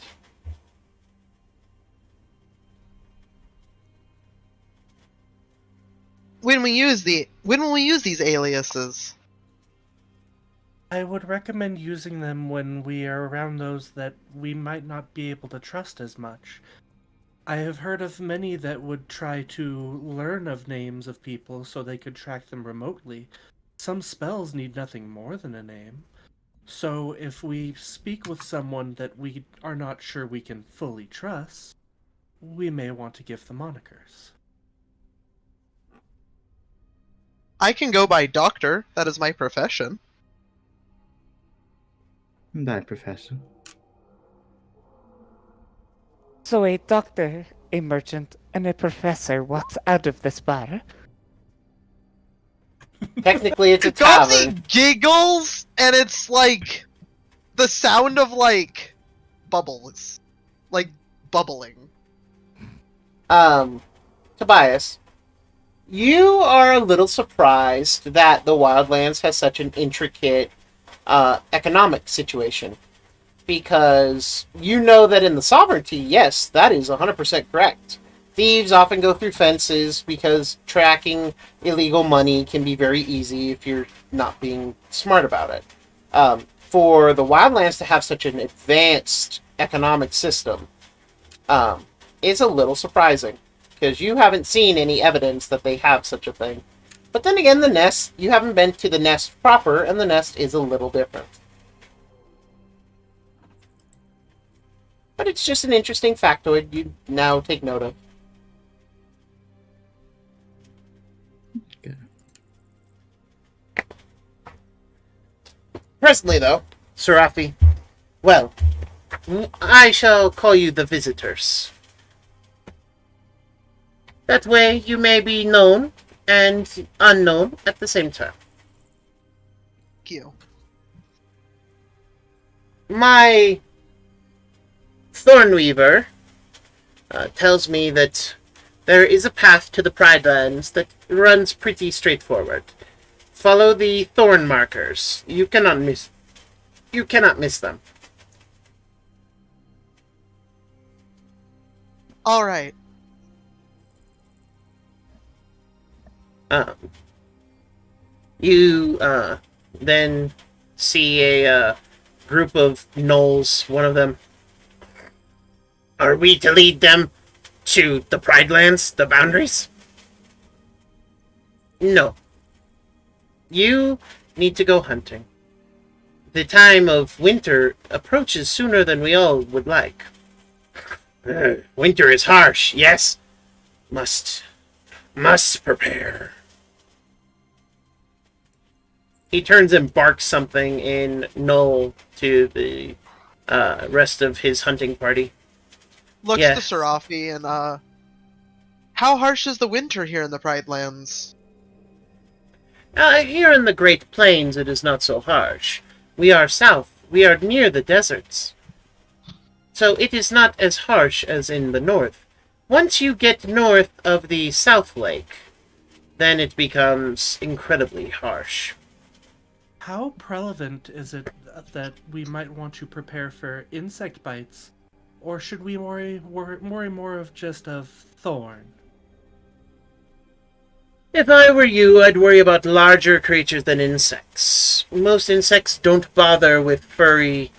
When will we use these aliases? I would recommend using them when we are around those that we might not be able to trust as much. I have heard of many that would try to learn of names of people so they could track them remotely. Some spells need nothing more than a name. So if we speak with someone that we are not sure we can fully trust, we may want to give them monikers. I can go by doctor. That is my profession. Die, Professor. So a doctor, a merchant, and a professor walks out of this bar. Technically, it's a Gothy tavern. giggles, and it's like the sound of like bubbles, like bubbling. Tobias, you are a little surprised that the Wildlands has such an intricate economic situation. Because you know that in the sovereignty, yes, that is 100% correct. Thieves often go through fences because tracking illegal money can be very easy if you're not being smart about it. For the Wildlands to have such an advanced economic system is a little surprising. Because you haven't seen any evidence that they have such a thing. But then again, the nest, you haven't been to the nest proper, and the nest is a little different. But it's just an interesting factoid you now take note of. Good. Presently, though, Serafi, well, I shall call you the visitors. That way you may be known and unknown at the same time. Thank you. My Thornweaver tells me that there is a path to the Pridelands that runs pretty straightforward. Follow the thorn markers. You cannot miss. You cannot miss them. All right. You then see a group of gnolls. One of them. Are we to lead them to the Pridelands, the boundaries? No. You need to go hunting. The time of winter approaches sooner than we all would like. Winter is harsh, yes. Must prepare. He turns and barks something in Null to the rest of his hunting party. Looks Yeah. to Serafi and how harsh is the winter here in the Pridelands? Here in the Great Plains it is not so harsh. We are south. We are near the deserts. So it is not as harsh as in the north. Once you get north of the South Lake, then it becomes incredibly harsh. How prevalent is it that we might want to prepare for insect bites? Or should we worry more of just of thorn? If I were you, I'd worry about larger creatures than insects. Most insects don't bother with furry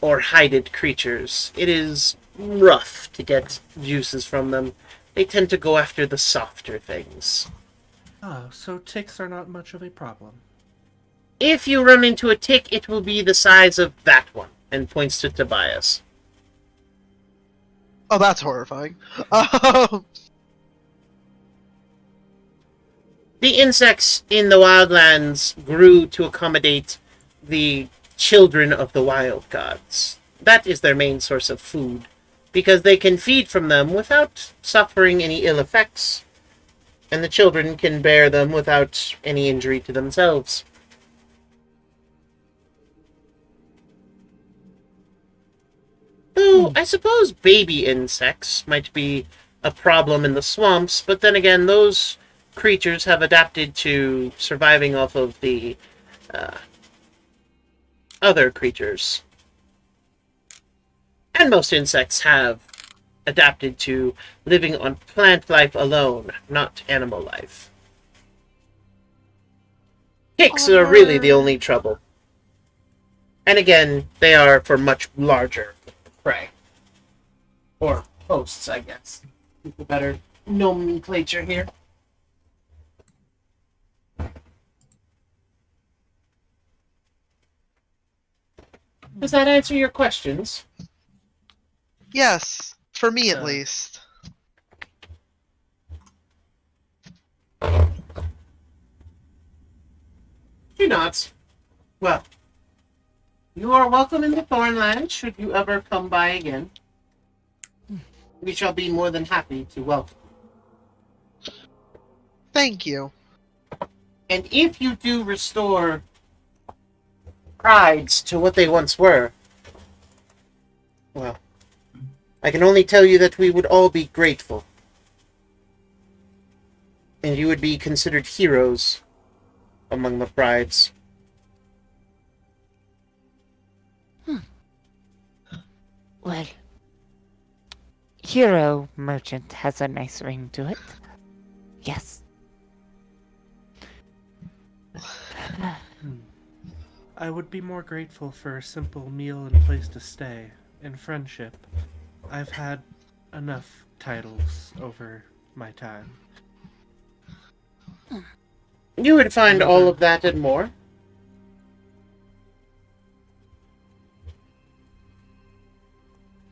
or hided creatures. It is rough to get juices from them. They tend to go after the softer things. Oh, so ticks are not much of a problem. If you run into a tick, it will be the size of that one, and points to Tobias. Oh, that's horrifying. The insects in the Wildlands grew to accommodate the children of the wild gods. That is their main source of food, because they can feed from them without suffering any ill effects, and the children can bear them without any injury to themselves. Though, I suppose baby insects might be a problem in the swamps, but then again, those creatures have adapted to surviving off of the other creatures. And most insects have adapted to living on plant life alone, not animal life. Ticks are really the only trouble. And again, they are for much larger prey. Or hosts, I guess. The better nomenclature here. Does that answer your questions? Yes, for me at least. She nods. Well, you are welcome in the Thornland should you ever come by again. We shall be more than happy to welcome. Thank you. And if you do restore prides to what they once were, well, I can only tell you that we would all be grateful. And you would be considered heroes among the prides. Well, hero merchant has a nice ring to it. Yes. I would be more grateful for a simple meal and place to stay, and friendship. I've had enough titles over my time. You would find all of that and more.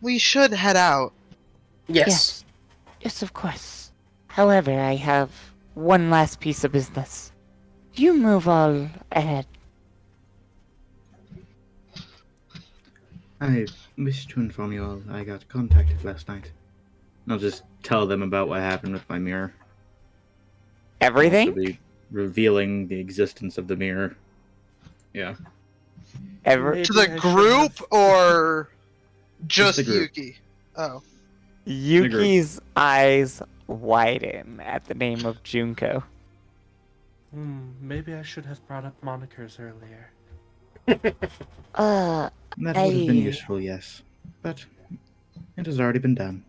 We should head out. Yes. Yes, of course. However, I have one last piece of business. You move all ahead. I wish to inform you all I got contacted last night. I'll just tell them about what happened with my mirror. I'll Everything? be revealing the existence of the mirror. Yeah. Ever? Maybe To the I should group have- or just the group. Yuki? Oh. Yuki's eyes widen at the name of Junko. Maybe I should have brought up monikers earlier. Uh, That would have been Hey. useful, yes. But it has already been done.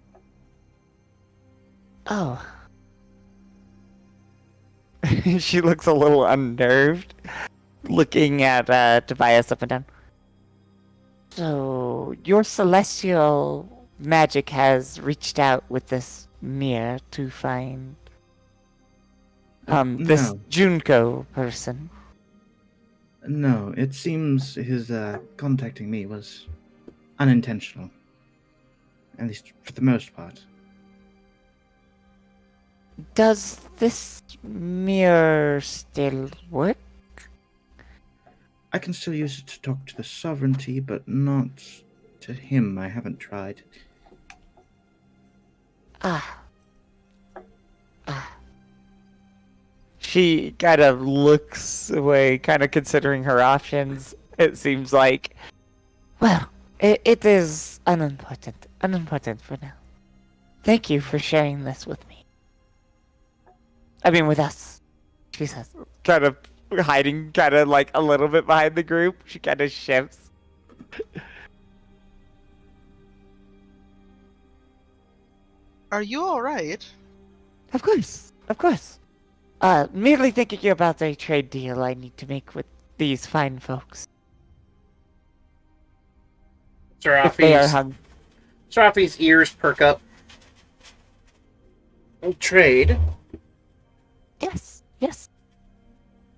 oh. She looks a little unnerved, looking at Tobias up and down. So, your celestial magic has reached out with this mirror to find this No. Junko person. No, it seems his contacting me was unintentional. At least for the most part. Does this mirror still work? I can still use it to talk to the sovereignty, but not to him. I haven't tried. Ah. She kind of looks away, kind of considering her options. It seems like, well, it is unimportant for now. Thank you for sharing this with me. I mean, with us, she says, kind of hiding, kind of like a little bit behind the group. She kind of shifts. Are you alright? Of course. Merely thinking about a trade deal I need to make with these fine folks. If they are hung. Serafi's ears perk up. Trade. Yes.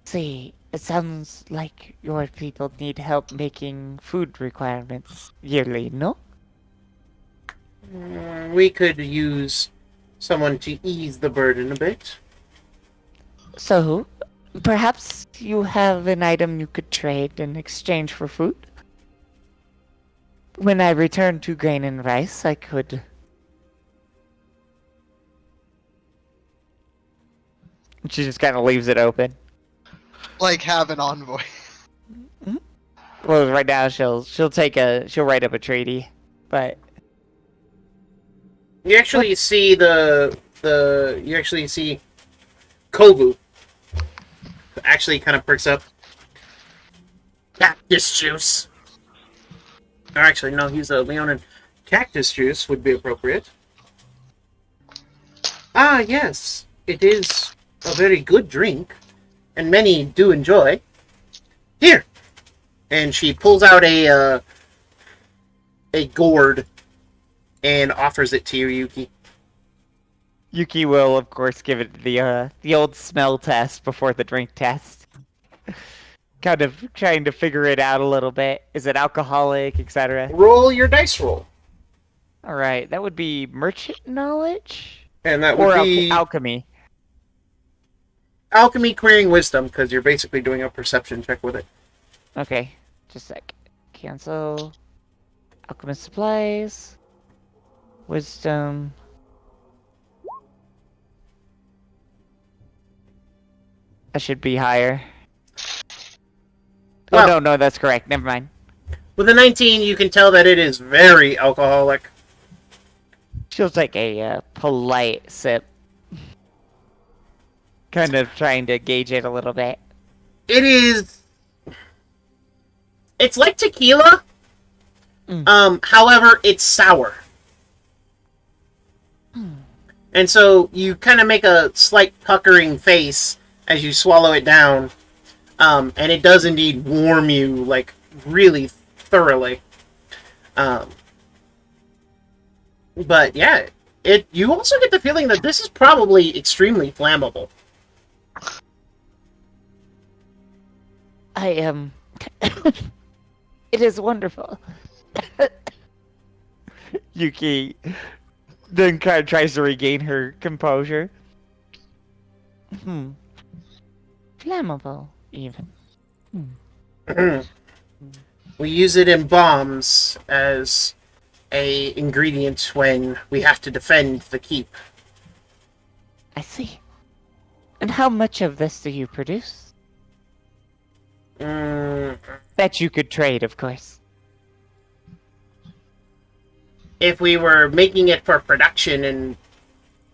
See, it sounds like your people need help making food requirements yearly, no? We could use someone to ease the burden a bit. So, perhaps you have an item you could trade in exchange for food? When I return to grain and rice, I could... She just kind of leaves it open. Like, have an envoy. Well, right now she'll write up a treaty, but You actually see Kovu actually kind of perks up. Cactus juice. Or actually, no, he's a Leonin. Cactus juice would be appropriate. Ah, yes, it is a very good drink, and many do enjoy. Here, and she pulls out a gourd and offers it to you, Yuki. Yuki will, of course, give it the old smell test before the drink test. Kind of trying to figure it out a little bit. Is it alcoholic, etc.? Roll your dice roll. All right, that would be merchant knowledge And that or would be alchemy. alchemy querying wisdom, because you're basically doing a perception check with it. Okay, just a sec. Cancel. Alchemist supplies. Wisdom. That should be higher. Well- Oh, no, that's correct. Never mind. With a 19, you can tell that it is very alcoholic. She'll take a polite sip. Kind of trying to gauge it a little bit. It is... It's like tequila. However, it's sour. And so you kind of make a slight puckering face as you swallow it down. And it does indeed warm you, like, really thoroughly. But yeah, you also get the feeling that this is probably extremely flammable. I am. It is wonderful. Yuki then kind of tries to regain her composure. Flammable, even. We use it in bombs as a ingredient when we have to defend the keep. I see. And how much of this do you produce? Mm, That you could trade, of course. if we were making it for production and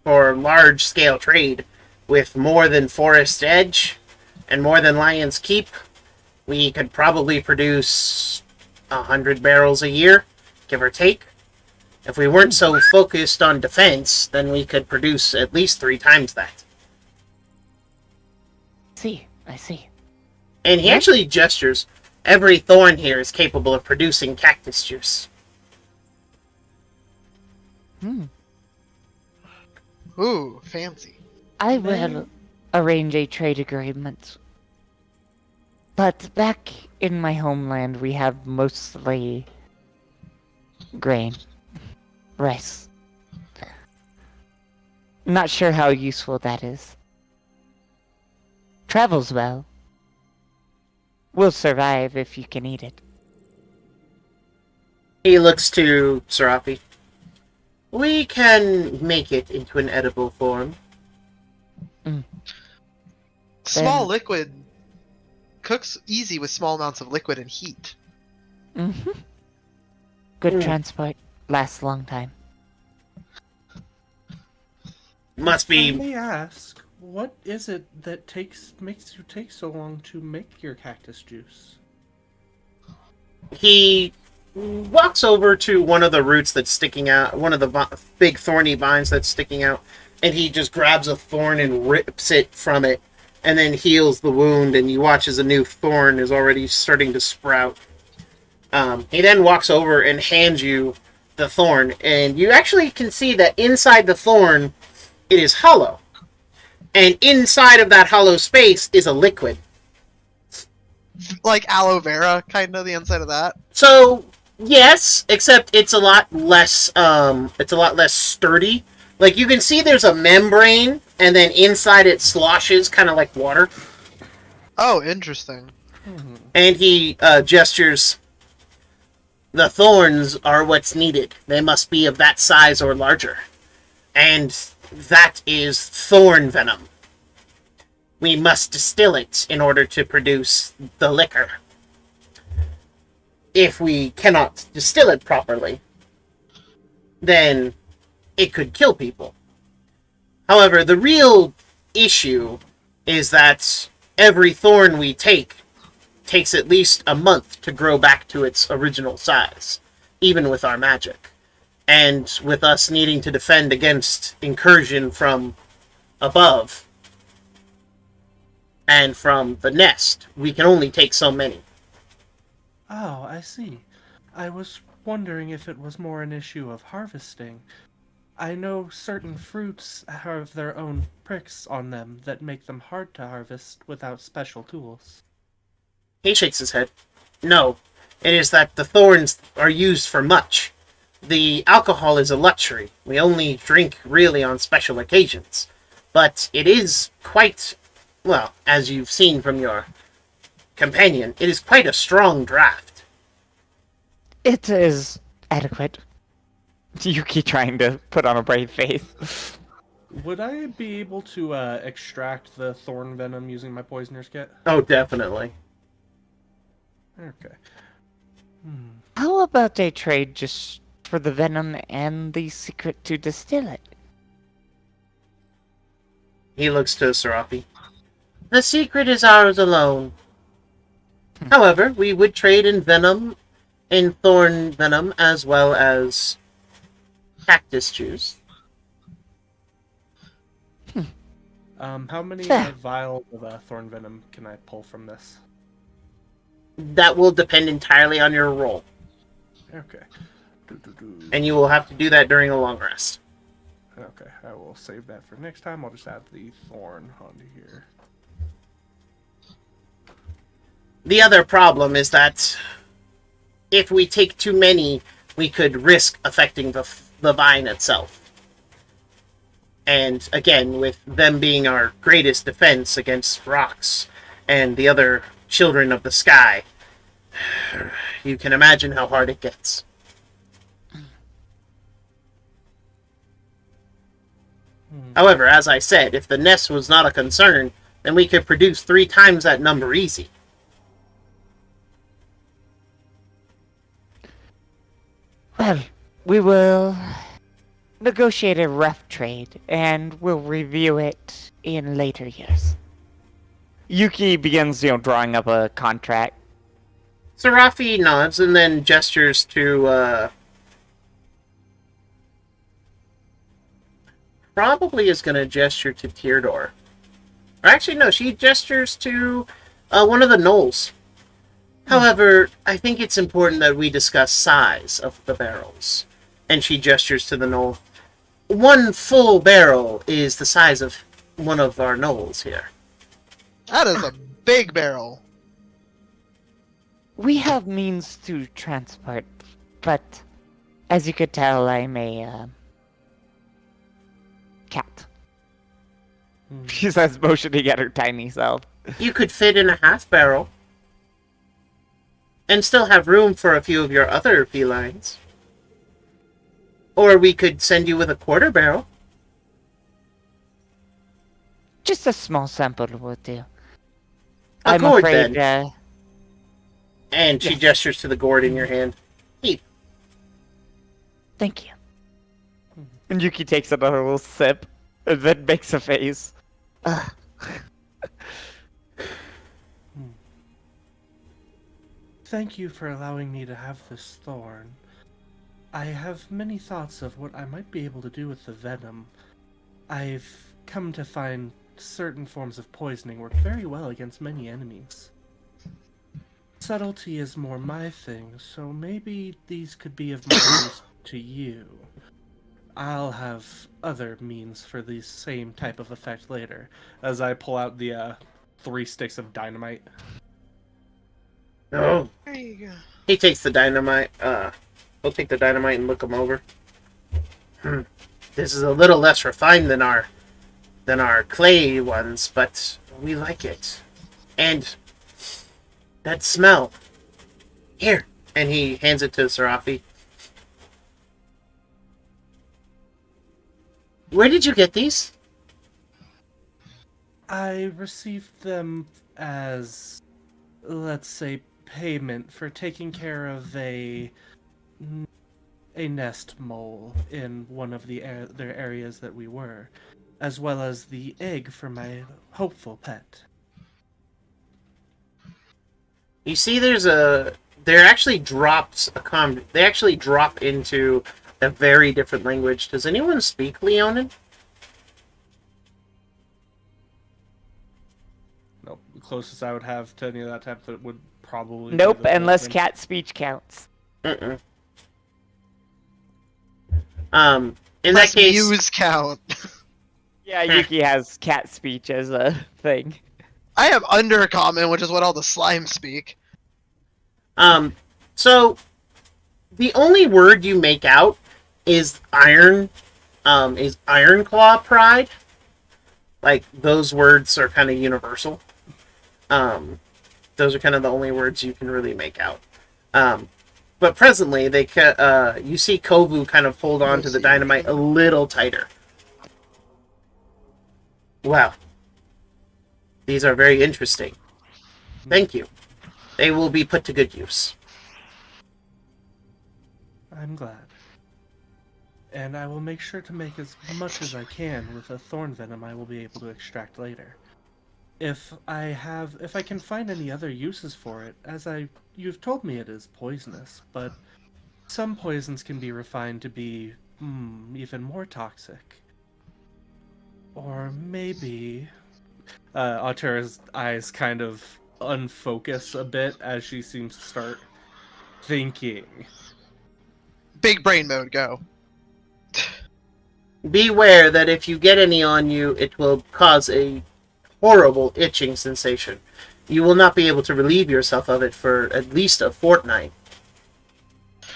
for large-scale trade with more than Forest Edge and more than Lion's Keep, we could probably produce 100 barrels a year, give or take. If we weren't so focused on defense, then we could produce at least 3 times that. I see. And he actually gestures. Every thorn here is capable of producing cactus juice. Ooh, fancy. I will arrange a trade agreement. But back in my homeland, we have mostly grain, rice. Not sure how useful that is. Travels well. Will survive if you can eat it. He looks to Serafi. We can make it into an edible form. Small Then- liquid cooks easy with small amounts of liquid and heat. Good transport. Lasts a long time. Must Let be. me ask, what is it that makes you take so long to make your cactus juice? He walks over to one of the roots that's sticking out, one of the big thorny vines that's sticking out, and he just grabs a thorn and rips it from it, and then heals the wound, and you watch as a new thorn is already starting to sprout. He then walks over and hands you the thorn, and you actually can see that inside the thorn, it is hollow. And inside of that hollow space is a liquid. Like aloe vera, kind of the inside of that. So, yes, except it's a lot less sturdy. Like, you can see there's a membrane, and then inside it sloshes, kind of like water. Oh, interesting. And he gestures. The thorns are what's needed. They must be of that size or larger. And that is thorn venom. We must distill it in order to produce the liquor. If we cannot distill it properly, then it could kill people. However, the real issue is that every thorn we takes at least a month to grow back to its original size, even with our magic. And with us needing to defend against incursion from above and from the nest, we can only take so many. Oh, I see. I was wondering if it was more an issue of harvesting. I know certain fruits have their own pricks on them that make them hard to harvest without special tools. He shakes his head. No, it is that the thorns are used for much. The alcohol is a luxury. We only drink really on special occasions. But it is quite, well, as you've seen from your companion, it is quite a strong draft. It is adequate. Yuki trying to put on a brave face. Would I be able to extract the thorn venom using my poisoner's kit? Oh, definitely. Okay. How about a trade just for the venom and the secret to distill it? He looks to Serafi. The secret is ours alone. However, we would trade in venom, in thorn venom, as well as cactus juice. How many Fair. vials of thorn venom can I pull from this? That will depend entirely on your roll, Okay. and you will have to do that during a long rest. Okay, I will save that for next time. I'll just add the thorn onto here. The other problem is that if we take too many, we could risk affecting the vine itself. And again, with them being our greatest defense against rocks and the other children of the sky, you can imagine how hard it gets. However, as I said, if the nest was not a concern, then we could produce 3 times that number easy. Well, We will negotiate a rough trade, and we'll review it in later years. Yuki begins, drawing up a contract. Serafi nods and then gestures to, probably is going to gesture to Teardor. Or actually, no, she gestures to one of the gnolls. However, I think it's important that we discuss size of the barrels. And she gestures to the gnoll. One full barrel is the size of one of our gnolls here. That is a big barrel. We have means to transport, but as you could tell, I'm a cat. She says, motioning at her tiny self. You could fit in a half barrel. And still have room for a few of your other felines. Or we could send you with a quarter barrel. Just a small sample will do. A I'm gourd, afraid, then. And she yes. gestures to the gourd in your hand. Keep. Thank you. And Yuki takes another little sip, and then makes a face. Thank you for allowing me to have this thorn. I have many thoughts of what I might be able to do with the venom. I've come to find certain forms of poisoning work very well against many enemies. Subtlety is more my thing, so maybe these could be of more use to you. I'll have other means for the same type of effect later, as I pull out the 3 sticks of dynamite. Oh. There you go. He takes the dynamite. He'll take the dynamite and look them over. This is a little less refined than our clay ones, but we like it. And that smell. Here. And he hands it to Serafi. Where did you get these? I received them as, let's say, payment for taking care of a nest mole in one of their areas that we were, as well as the egg for my hopeful pet. You see, there actually drops they actually drop into a very different language. Does anyone speak Leonin? Nope, the closest I would have to any of that type that would probably Nope, be the unless Wolfman. cat speech counts. Mm-mm. In that Less case, views count. Yeah, Yuki has cat speech as a thing. I have undercommon, which is what all the slimes speak. so the only word you make out is Ironclaw Pride. Like, those words are kind of universal. Those are kind of the only words you can really make out. But presently, you see Kovu kind of hold on to the dynamite a little tighter. Wow. These are very interesting. Thank you. They will be put to good use. I'm glad. And I will make sure to make as much as I can with the thorn venom I will be able to extract later. If I can find any other uses for it, you've told me it is poisonous, but some poisons can be refined to be even more toxic. Or maybe Altera's eyes kind of unfocus a bit as she seems to start thinking. Big brain mode, go. Beware that if you get any on you, it will cause a horrible itching sensation. You will not be able to relieve yourself of it for at least a fortnight.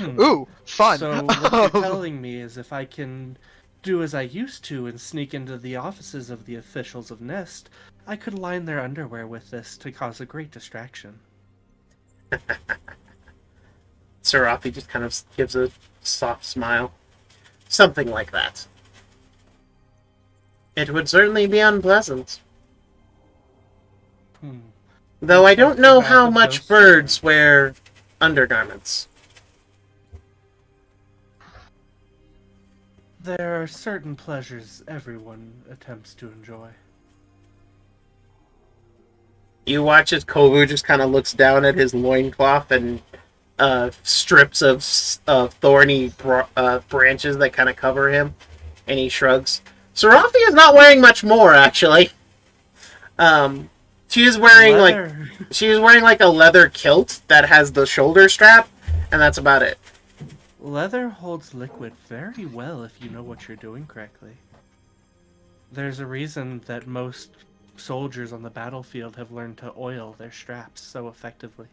Ooh, fun. So what you're telling me is if I can do as I used to and sneak into the offices of the officials of Nest, I could line their underwear with this to cause a great distraction. Serafi just kind of gives a soft smile. Something like that. It would certainly be unpleasant. Though I don't know how much birds wear undergarments. There are certain pleasures everyone attempts to enjoy. You watch as Kovu just kind of looks down at his loincloth and strips of thorny branches that kind of cover him, and he shrugs. Serafi is not wearing much more, actually. She is wearing like a leather kilt that has the shoulder strap, and that's about it. Leather holds liquid very well if you know what you're doing correctly. There's a reason that most soldiers on the battlefield have learned to oil their straps so effectively.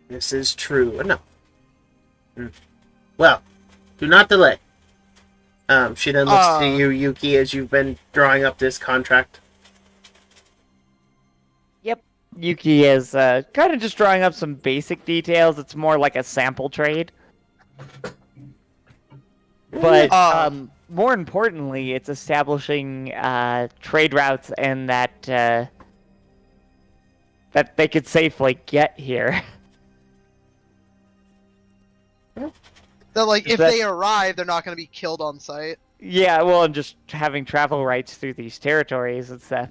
This is true enough. Well, do not delay. She then looks to you, Yuki, as you've been drawing up this contract. Yep. Yuki is kind of just drawing up some basic details. It's more like a sample trade. But more importantly, it's establishing trade routes and that that they could safely get here. That, like, if they arrive, they're not going to be killed on sight. Yeah, well, and just having travel rights through these territories and stuff.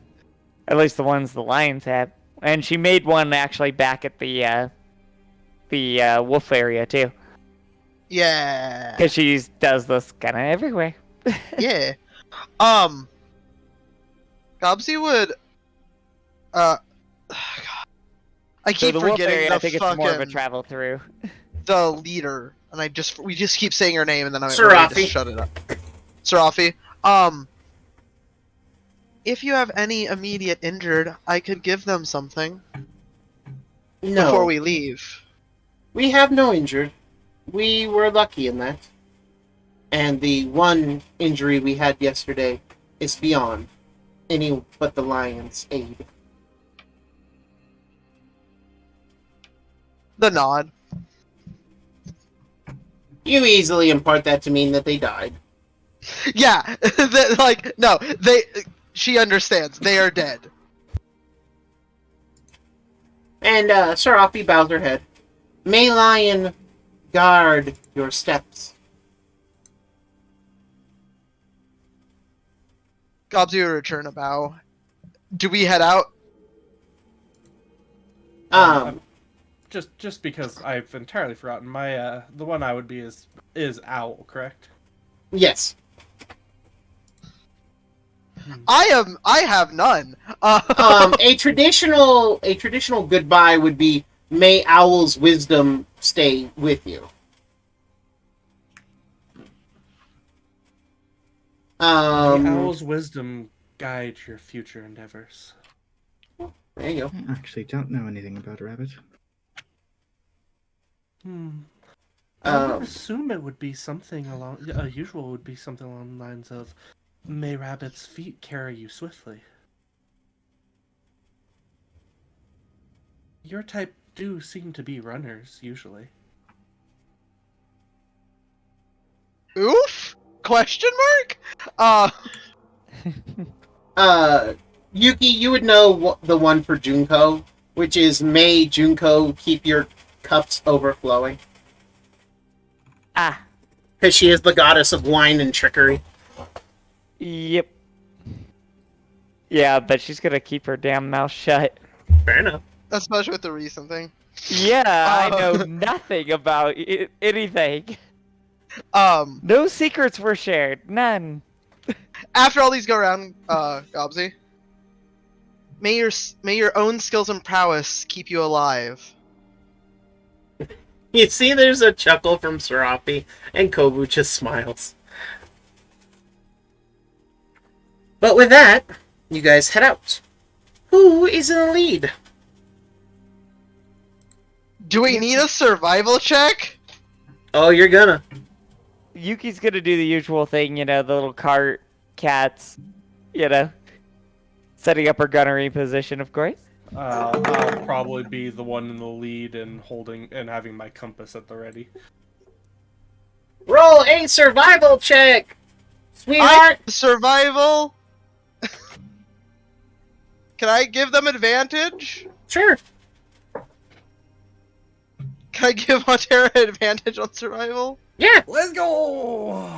At least the ones the Lions have. And she made one actually back at the wolf area too. Yeah. Because she does this kind of everywhere. Yeah. Gobsy would. God. I keep the wolf forgetting area, the I think it's more of a travel through. the leader, and we just keep saying her name, and then I'm Serafi. ready to shut it up. Serafi. If you have any immediate injured, I could give them something No. before we leave. We have no injured. We were lucky in that. And the one injury we had yesterday is beyond any but the Lion's aid. The nod. You easily impart that to mean that they died. Yeah, she understands. They are dead. And Serafi bows her head. May Lion guard your steps. Gobsy will return a bow. Do we head out? Just because I've entirely forgotten my the one I would be is Owl, correct? Yes. I have none. A traditional goodbye would be, may Owl's wisdom stay with you. May Owl's wisdom guide your future endeavors. There you go. I actually don't know anything about rabbit. I would assume it would be something usual would be something along the lines of, may rabbit's feet carry you swiftly. Your type do seem to be runners, usually. Oof? Question mark? Yuki, you would know the one for Junko, which is, may Junko keep your cups overflowing. Ah. Because she is the goddess of wine and trickery. Yep. Yeah, but she's gonna keep her damn mouth shut. Fair enough. Especially with the recent thing. Yeah, I know nothing about anything. No secrets were shared. None. After all these go around, Gobsy, may your own skills and prowess keep you alive. You see there's a chuckle from Serafi, and Kovu just smiles. But with that, you guys head out. Who is in the lead? Do we need a survival check? Oh, you're gonna. Yuki's gonna do the usual thing, the little cart, cats, setting up her gunnery position, of course. I'll probably be the one in the lead and holding and having my compass at the ready. Roll a survival check, sweetheart. Survival. Can I give them advantage? Sure. Can I give Auria advantage on survival? Yeah, Let's go.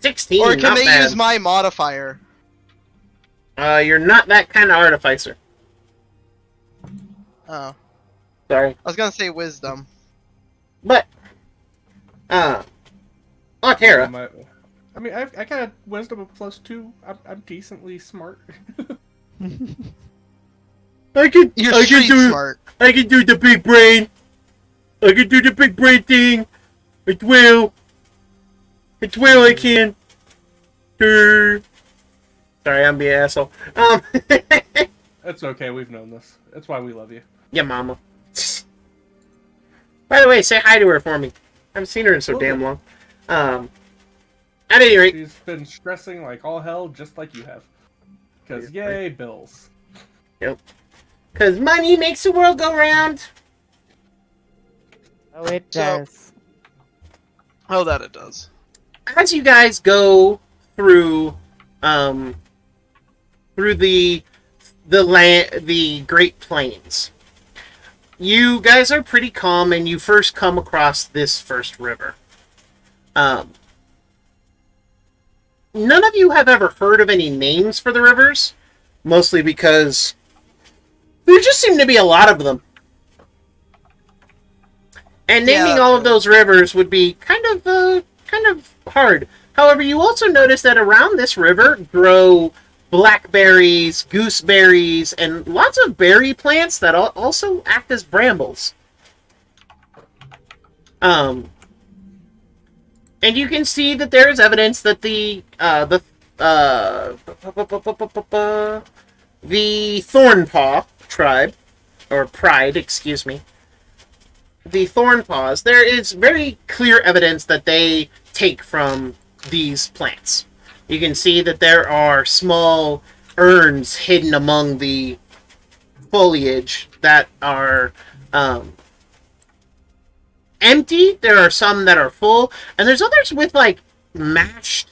16. Or can not they bad. use my modifier? You're not that kind of artificer. Oh, Sorry, I was gonna say wisdom. but Tara. I mean, I got wisdom of +2. I'm decently smart. You're street smart. I can do the big brain. I can do the big brain thing. It will. I can. Sorry, I'm being an asshole. That's okay. We've known this. That's why we love you. Yeah, mama. By the way, say hi to her for me. I haven't seen her in so damn long. At any rate, She's been stressing like all hell, just like you have. Because yay, bills. because money makes the world go round. Oh, it So- does. Oh, that it does. As you guys go through, through the Great Plains, you guys are pretty calm, and you first come across this first river. None of you have ever heard of any names for the rivers, mostly because there just seem to be a lot of them. And naming Yeah, all of those rivers would be kind of hard. However, you also notice that around this river grow blackberries, gooseberries, and lots of berry plants that also act as brambles. And you can see that there is evidence that the Thornpaw tribe, or Pride, excuse me, the Thornpaws, there is very clear evidence that they take from these plants. You can see that there are small urns hidden among the foliage that are empty. There are some that are full, and there's others with like mashed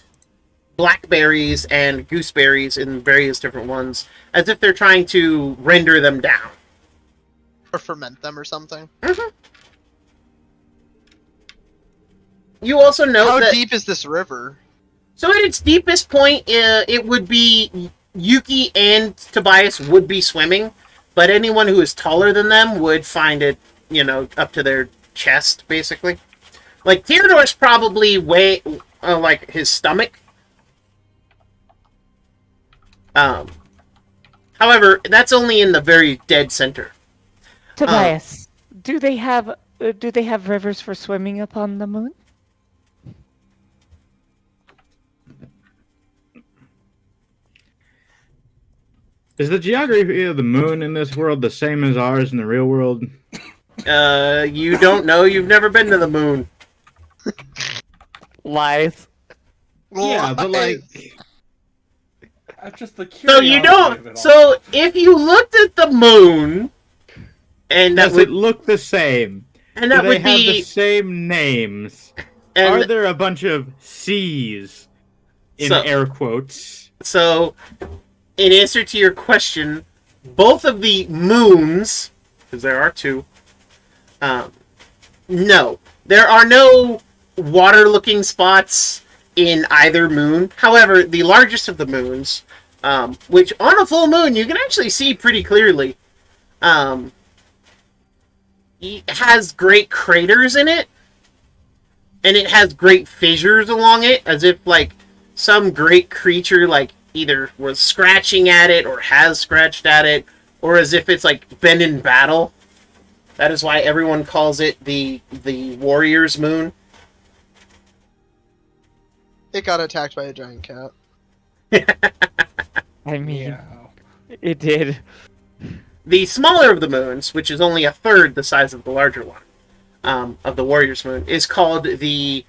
blackberries and gooseberries in various different ones, as if they're trying to render them down. Or ferment them or something. You also note How that deep is this river? so at its deepest point, it would be Yuki and Tobias would be swimming, but anyone who is taller than them would find it, up to their chest, basically. Like Theodore's probably way like his stomach. However, that's only in the very dead center. Tobias, do they have rivers for swimming upon the moon? Is the geography of the moon in this world the same as ours in the real world? You don't know. You've never been to the moon. Lies. Yeah, but like, Just the So you curiosity of it don't. all. So if you looked at the moon, and that does would it look the same? and Do that they would have the be same names? and Are there a bunch of C's in So- air quotes? so. In answer to your question, both of the moons, because there are two, no. There are no water-looking spots in either moon. However, the largest of the moons, which on a full moon you can actually see pretty clearly, it has great craters in it, and it has great fissures along it, as if, like, some great creature, like, either was scratching at it or has scratched at it, or as if it's like been in battle. That is why everyone calls it the Warrior's Moon. It got attacked by a giant cat. I mean, Yeah. it did. The smaller of the moons, which is only a third the size of the larger one, of the Warrior's Moon, is called the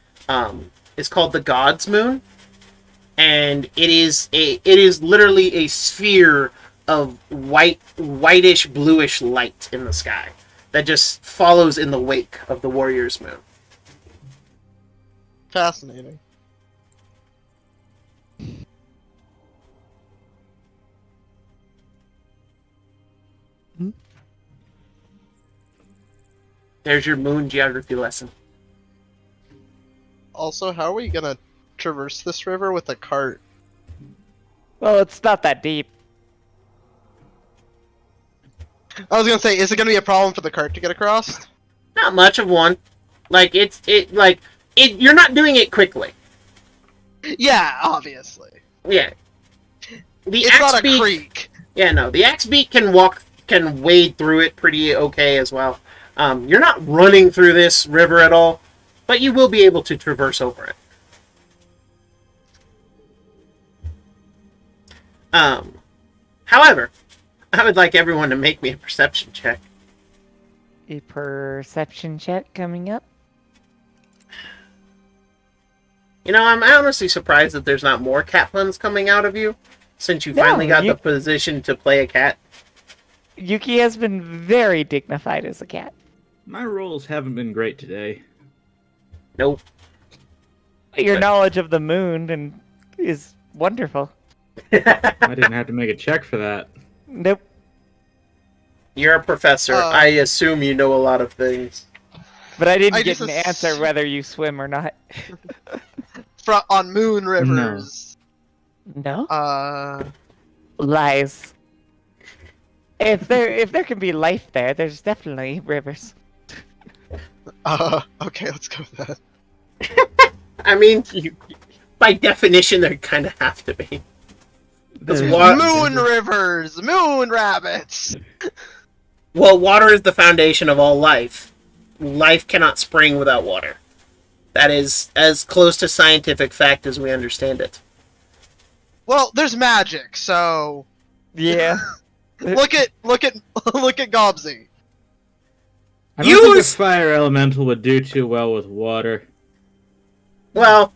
God's Moon, and it is literally a sphere of whitish bluish light in the sky that just follows in the wake of the Warrior's Moon. Fascinating. There's your moon geography lesson. Also, how are we gonna traverse this river with a cart? Well, it's not that deep. I was gonna say, is it gonna be a problem for the cart to get across? Not much of one. Like you're not doing it quickly. Yeah, obviously. Yeah. The It's axe not a beak, creek. Yeah, no. The axe beak can wade through it pretty okay as well. You're not running through this river at all, but you will be able to traverse over it. However, I would like everyone to make me a perception check. A perception check coming up. You know, I'm honestly surprised that there's not more cat puns coming out of you, since you finally got the position to play a cat. Yuki has been very dignified as a cat. My rolls haven't been great today. Nope. Your knowledge of the moon is wonderful. I didn't have to make a check for that. Nope. You're a professor. I assume you know a lot of things. But I didn't I get just an answer whether you swim or not. On moon rivers. No? Lies. If there can be life there, there's definitely rivers. Okay, let's go with that. I mean, by definition, there kind of have to be. Moon rivers! Moon rabbits! Well, water is the foundation of all life. Life cannot spring without water. That is as close to scientific fact as we understand it. Well, there's magic, so Yeah. look at Gobsy. I don't think a fire elemental would do too well with water. Well,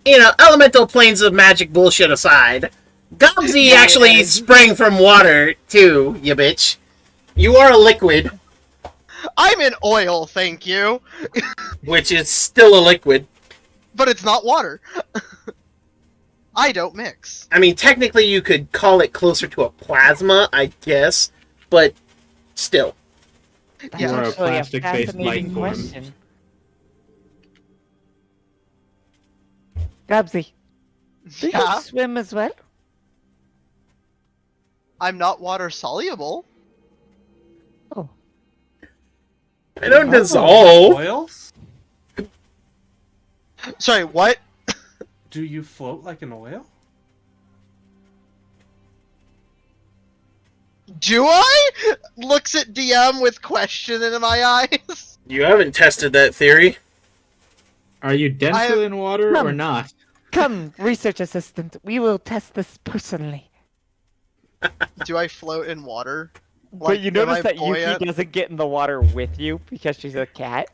elemental planes of magic bullshit aside, Gobsy actually sprang from water, too, you bitch. You are a liquid. I'm in oil, thank you. Which is still a liquid. But it's not water. I don't mix. I mean, technically you could call it closer to a plasma, I guess, but still. That's You are a actually plastic-based fascinating life form. question. Gabsy, do Yeah, you swim as well? I'm not water soluble. Oh. I don't dissolve. Oils? Sorry, what? Do you float like an oil? Do I? Looks at DM with question in my eyes. You haven't tested that theory. Are you denser in water or not? Come, research assistant. We will test this personally. Do I float in water? But you am I notice that buoyant? Yuki doesn't get in the water with you because she's a cat?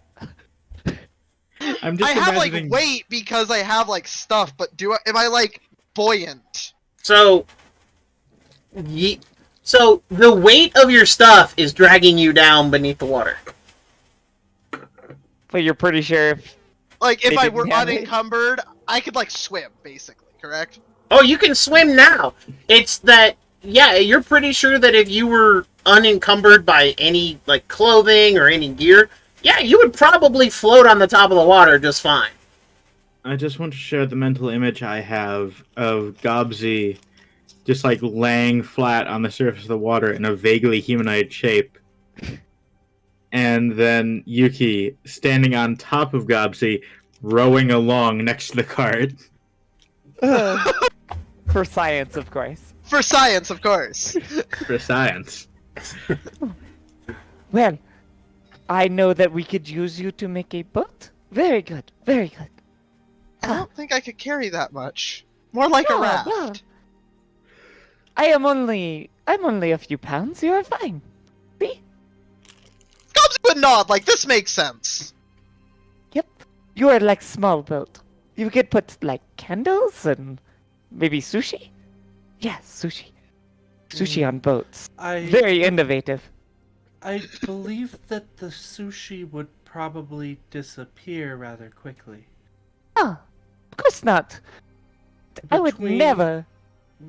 I'm just I have imagining... like weight because I have like stuff, but am I like buoyant? So, so the weight of your stuff is dragging you down beneath the water. But you're pretty sure if... Like if They I didn't were have it? unencumbered, I could like swim, basically, correct? Oh, you can swim now. It's that, yeah, you're pretty sure that if you were unencumbered by any, like, clothing or any gear, yeah, you would probably float on the top of the water just fine. I just want to share the mental image I have of Gobsy just like laying flat on the surface of the water in a vaguely humanoid shape. And then Yuki standing on top of Gobsy, rowing along next to the cart. For science, of course. For science, of course. For science. Well, I know that we could use you to make a boat. Very good, very good. I don't think I could carry that much. More like a No, raft. no. I'm only a few pounds. You are fine. See? Gobsy would nod, like this makes sense. Yep. You are like small boat. You could put like candles and maybe sushi. Yeah, sushi. Sushi on boats. Very innovative. I believe that the sushi would probably disappear rather quickly. Oh, of course not. I would never.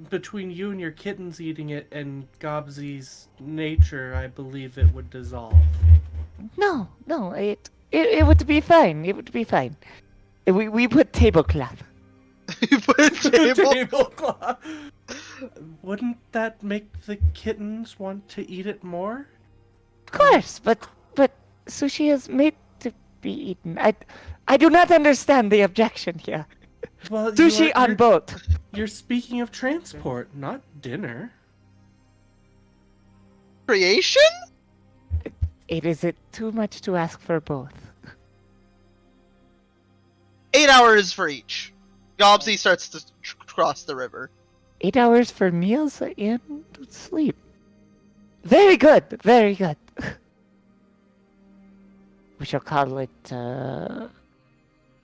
Between you and your kittens eating it and Gobsy's nature, I believe it would dissolve. No, it would be fine. It would be fine. We put tablecloth. You put a table. Tablecloth. Wouldn't that make the kittens want to eat it more? Of course, but sushi is made to be eaten. I do not understand the objection here. Well, Sushi on boat. You're speaking of transport, not dinner. Creation? Is it too much to ask for both? 8 hours for each. Gobsy starts to cross the river. 8 hours for meals and sleep. Very good, very good. We shall call it,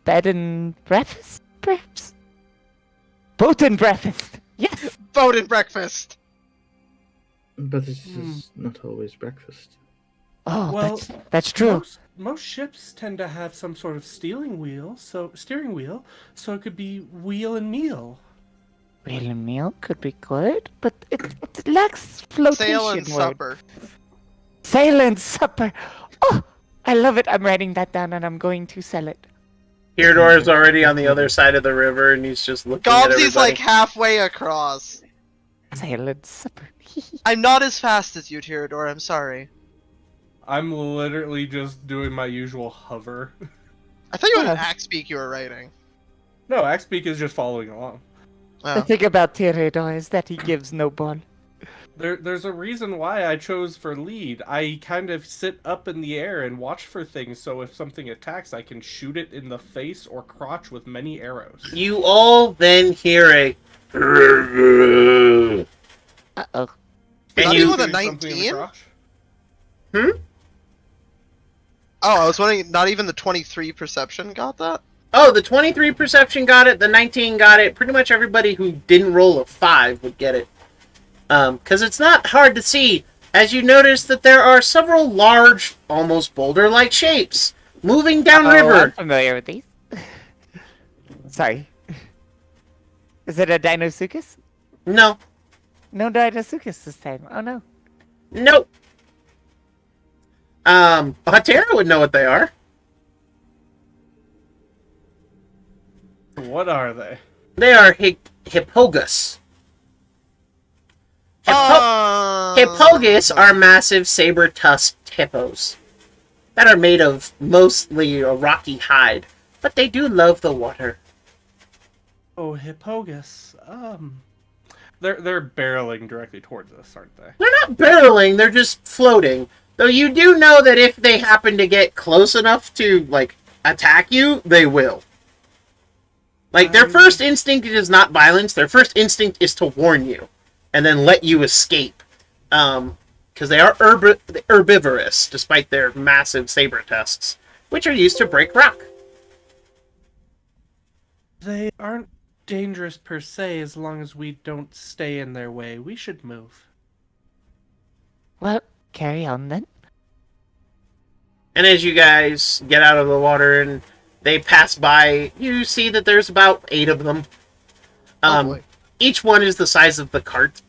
bed and breakfast, perhaps? Boat and breakfast, yes! Boat and breakfast. But this is not always breakfast. Oh, Well, that's true. Most ships tend to have some sort of steering wheel, so it could be wheel and meal. Whale and meal could be good, but it lacks flotation Sail and word. supper. Sail and supper. Oh, I love it. I'm writing that down and I'm going to sell it. Theodore is already on the other side of the river, and he's just looking at everybody. Gobsy's like halfway across. Sail and supper. I'm not as fast as you, Theodore. I'm sorry. I'm literally just doing my usual hover. I thought you had an axe speak you were writing. No, Axpeak is just following along. The Oh. thing about Theodore is that he gives no ball. There's a reason why I chose for lead. I kind of sit up in the air and watch for things, so if something attacks, I can shoot it in the face or crotch with many arrows. You all then hear a... Uh-oh. And Not you... even with a Shoot something in the 19? crotch? Oh, I was wondering, not even the 23 perception got that? Oh, the 23 perception got it, the 19 got it. Pretty much everybody who didn't roll a 5 would get it. Because it's not hard to see, as you notice that there are several large, almost boulder-like shapes moving downriver. I'm familiar with these. Sorry. Is it a Dinosuchus? No. No Dinosuchus this time. Oh no. Nope. Hatera would know what they are. What are they? They are hippogus. Hippogus are massive saber-tusked hippos that are made of mostly a rocky hide, but they do love the water. Oh, Hippogus. They're barreling directly towards us, aren't they? They're not barreling, they're just floating. Though you do know that if they happen to get close enough to, like, attack you, they will. Like, their first instinct is not violence, their first instinct is to warn you, and then let you escape. Because they are herbivorous, despite their massive saber tusks, which are used to break rock. They aren't dangerous per se as long as we don't stay in their way. We should move. Well, carry on then. And as you guys get out of the water and they pass by, you see that there's about 8 of them. boy. Each one is the size of the cart.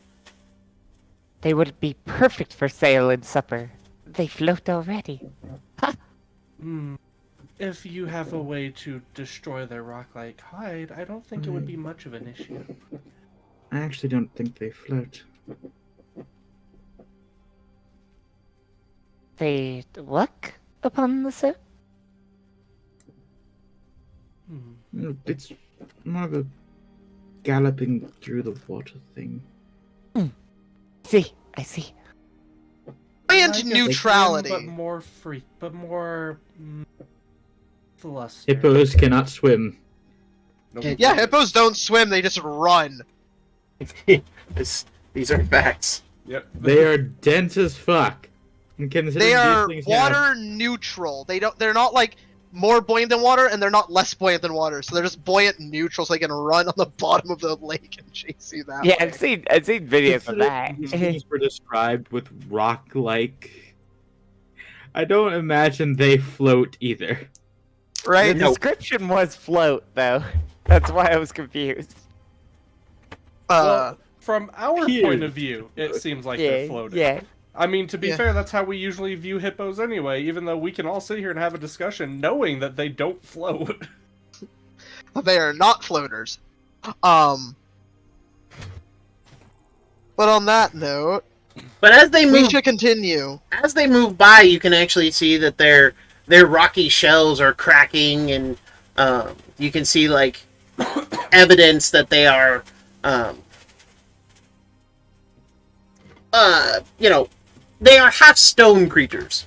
They would be perfect for sail and supper. They float already. If you have a way to destroy their rock-like hide, I don't think it would be much of an issue. I actually don't think they float. They walk upon the surf? It's more of a galloping through the water thing. See, I see. And Like a neutrality. swim, but more free, but more fluster. Hippos cannot swim. Nope. Yeah, hippos don't swim, they just run. These are facts. Yep. They are dense as fuck. And considering They are these things have- water neutral. They're not like more buoyant than water, and they're not less buoyant than water. So they're just buoyant neutral, so they can run on the bottom of the lake and chase you that Yeah, way. I've seen videos of that. These things were described with rock-like. I don't imagine they float either. Right, No. the description was float, though. That's why I was confused. Well, from our Huge. point of view, it seems like they're Yeah, floating. yeah. I mean, to be Yeah. fair, that's how we usually view hippos anyway, even though we can all sit here and have a discussion knowing that they don't float. They are not floaters. But on that note, But as they we move should continue. by, you can actually see that their rocky shells are cracking, and you can see like evidence that they are, they are half stone creatures.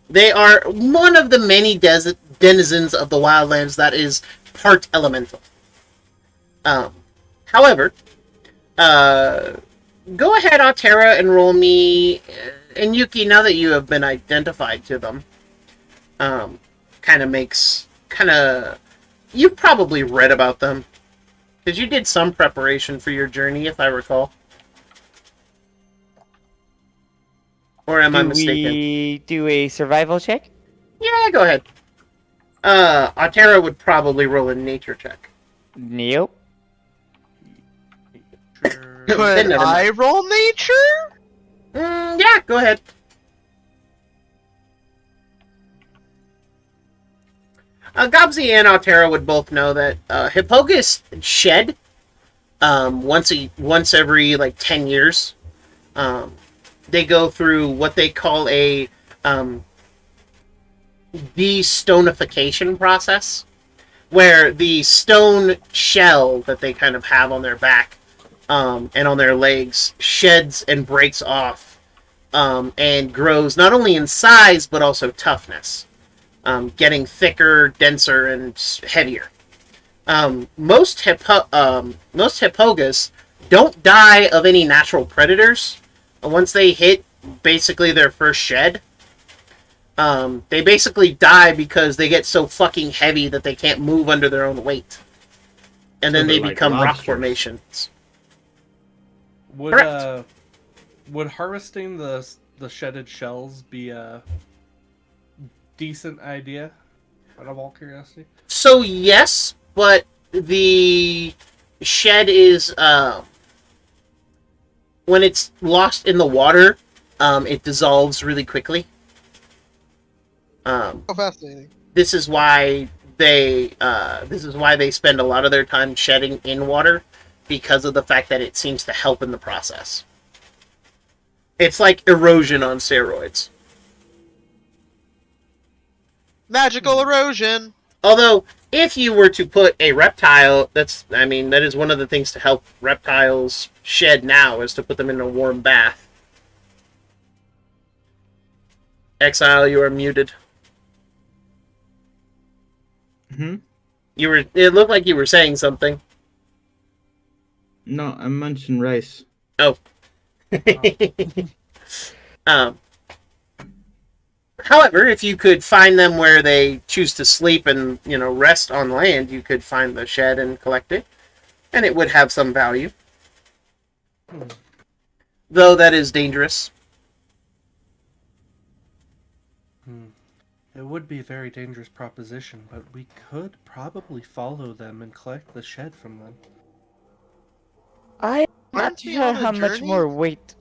They are one of the many denizens of the Wildlands that is part elemental. However, go ahead, Altera, and roll me, and Yuki, now that you have been identified to them, you've probably read about them, because you did some preparation for your journey, if I recall. Or am I mistaken? We do a survival check? Yeah, go ahead. Altera would probably roll a nature check. Nope. Could Then never I mind. roll nature? Yeah, go ahead. Gobsy and Altera would both know that Hippogus shed once every like 10 years. They go through what they call a de-stonification process, where the stone shell that they kind of have on their back and on their legs sheds and breaks off, and grows not only in size but also toughness, getting thicker, denser, and heavier. Most Hippogus don't die of any natural predators once they hit basically their first shed. They basically die because they get so fucking heavy that they can't move under their own weight. And then So they they're like become rock lobsters. formations. Would Correct. would harvesting the shedded shells be a decent idea? Out of all curiosity. So yes, but the shed is when it's lost in the water, it dissolves really quickly. Oh, fascinating. This is why they spend a lot of their time shedding in water, because of the fact that it seems to help in the process. It's like erosion on steroids. Magical erosion. Although, if you were to put a reptile, that is one of the things to help reptiles shed now, is to put them in a warm bath. Exile, you are muted. Hmm? It looked like you were saying something. No, I'm munching rice. Oh. However, if you could find them where they choose to sleep and, rest on land, you could find the shed and collect it, and it would have some value. Though that is dangerous. It would be a very dangerous proposition, but we could probably follow them and collect the shed from them. I'm not Aren't we sure on a how much journey? more weight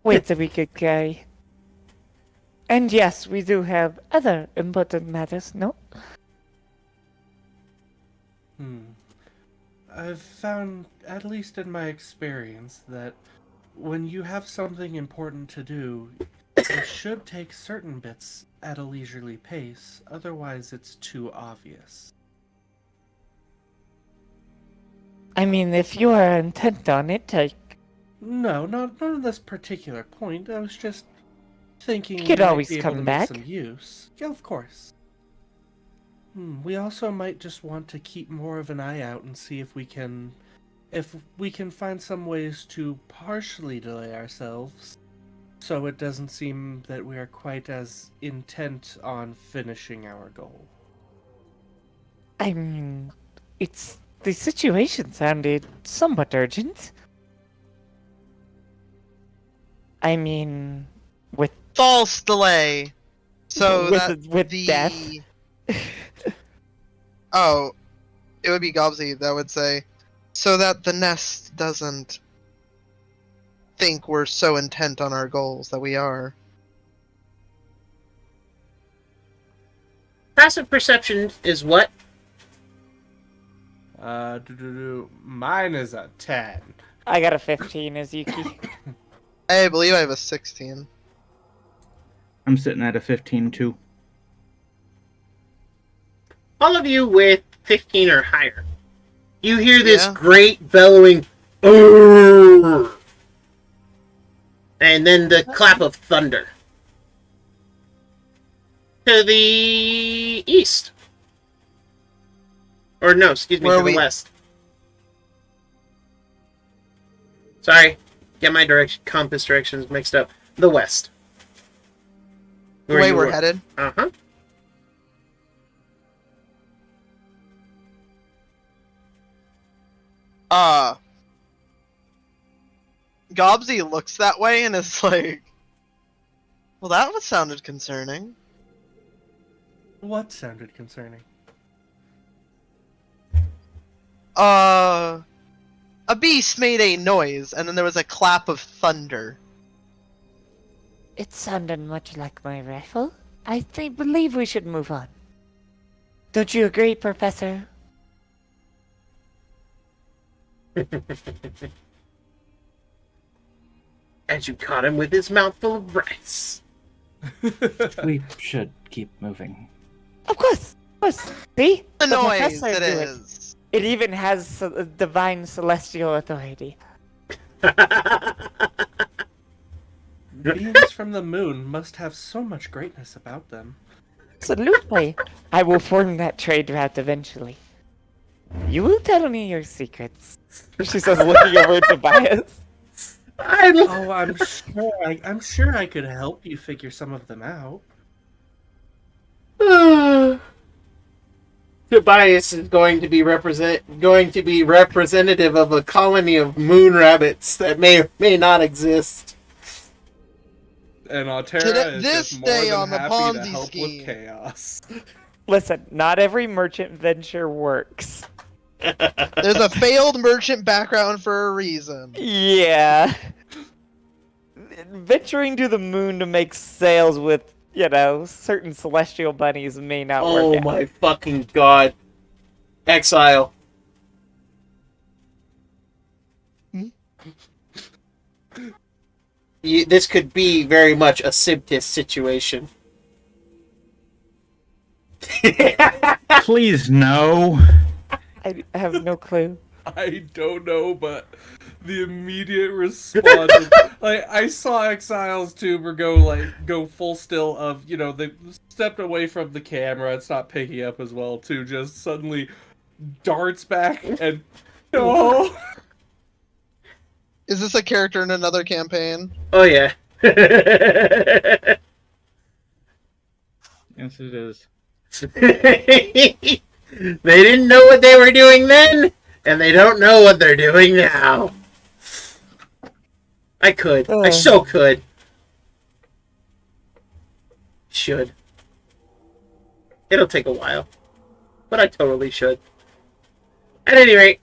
that we could carry. And yes, we do have other important matters, no? I've found, at least in my experience, that when you have something important to do, you should take certain bits at a leisurely pace, otherwise it's too obvious. I mean, if you are intent on it, No, not on this particular point. I was just thinking You could we might always be able come to back. make some use. Yeah, of course. We also might just want to keep more of an eye out and see if we can find some ways to partially delay ourselves, so it doesn't seem that we are quite as intent on finishing our goal. I mean, the situation sounded somewhat urgent. I mean, with False delay. So with the death. Oh, it would be Gobsy that would say, so that the nest doesn't think we're so intent on our goals that we are. Passive perception is what? Mine is a 10. I got a 15 as Yuki. I believe I have a 16. I'm sitting at a 15 too. All of you with 15 or higher. You hear this Yeah. great bellowing, "Urgh!" And then the clap of thunder. To the east. Or no, excuse me, Where to are the we? west. Sorry, get my compass directions mixed up. The west. The way you we're were. headed. Uh-huh. Gobsy looks that way and is like, well, that was sounded concerning. What sounded concerning? A beast made a noise, and then there was a clap of thunder. It sounded much like my rifle. Believe we should move on. Don't you agree, Professor? As you caught him with his mouth full of rice. We should keep moving. Of course! See? The noise Professor it do is. It even has divine celestial authority. Beings from the moon must have so much greatness about them. Absolutely. I will form that trade route eventually. You will tell me your secrets. She says, looking over at Tobias. Oh, I'm sure I could help you figure some of them out. Tobias is going to be representative of a colony of moon rabbits that may or may not exist. And Auterra Today- is this just more day than on the happy to Ponzi help scheme. with chaos. Listen, not every merchant venture works. There's a failed merchant background for a reason. Yeah. Venturing to the moon to make sales with, certain celestial bunnies may not Oh work out. my fucking god. Exile. This could be very much a Sibtis situation. Please no. I have no clue. I don't know, but the immediate response, I saw Exile's tuber go full still of, they stepped away from the camera, it's not picking up as well, too, just suddenly darts back and, no! Is this a character in another campaign? Oh yeah. Yes, it is. They didn't know what they were doing then, and they don't know what they're doing now. I could. I so could. Should. It'll take a while. But I totally should. At any rate,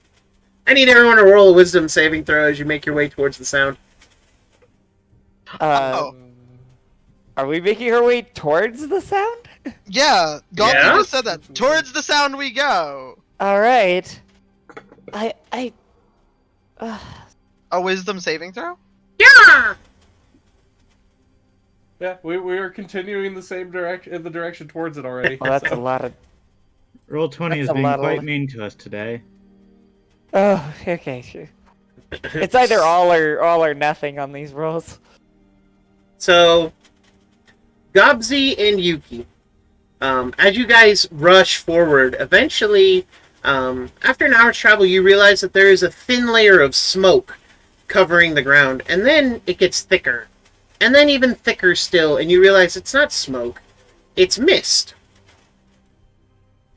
I need everyone to roll a wisdom saving throw as you make your way towards the sound. Oh. Are we making our way towards the sound? Yeah, Gobsy Yeah? just said that. Towards the sound we go. All right. A wisdom saving throw? Yeah! Yeah, we are continuing the same direction, in the direction towards it already. Well, that's a so. lot of. Roll20 That's is a being lot of- quite mean to us today. Oh, okay, sure. It's either all or nothing on these rolls. So, Gobsy and Yuki, as you guys rush forward, eventually, after an hour's travel, you realize that there is a thin layer of smoke covering the ground, and then it gets thicker, and then even thicker still, and you realize it's not smoke, it's mist.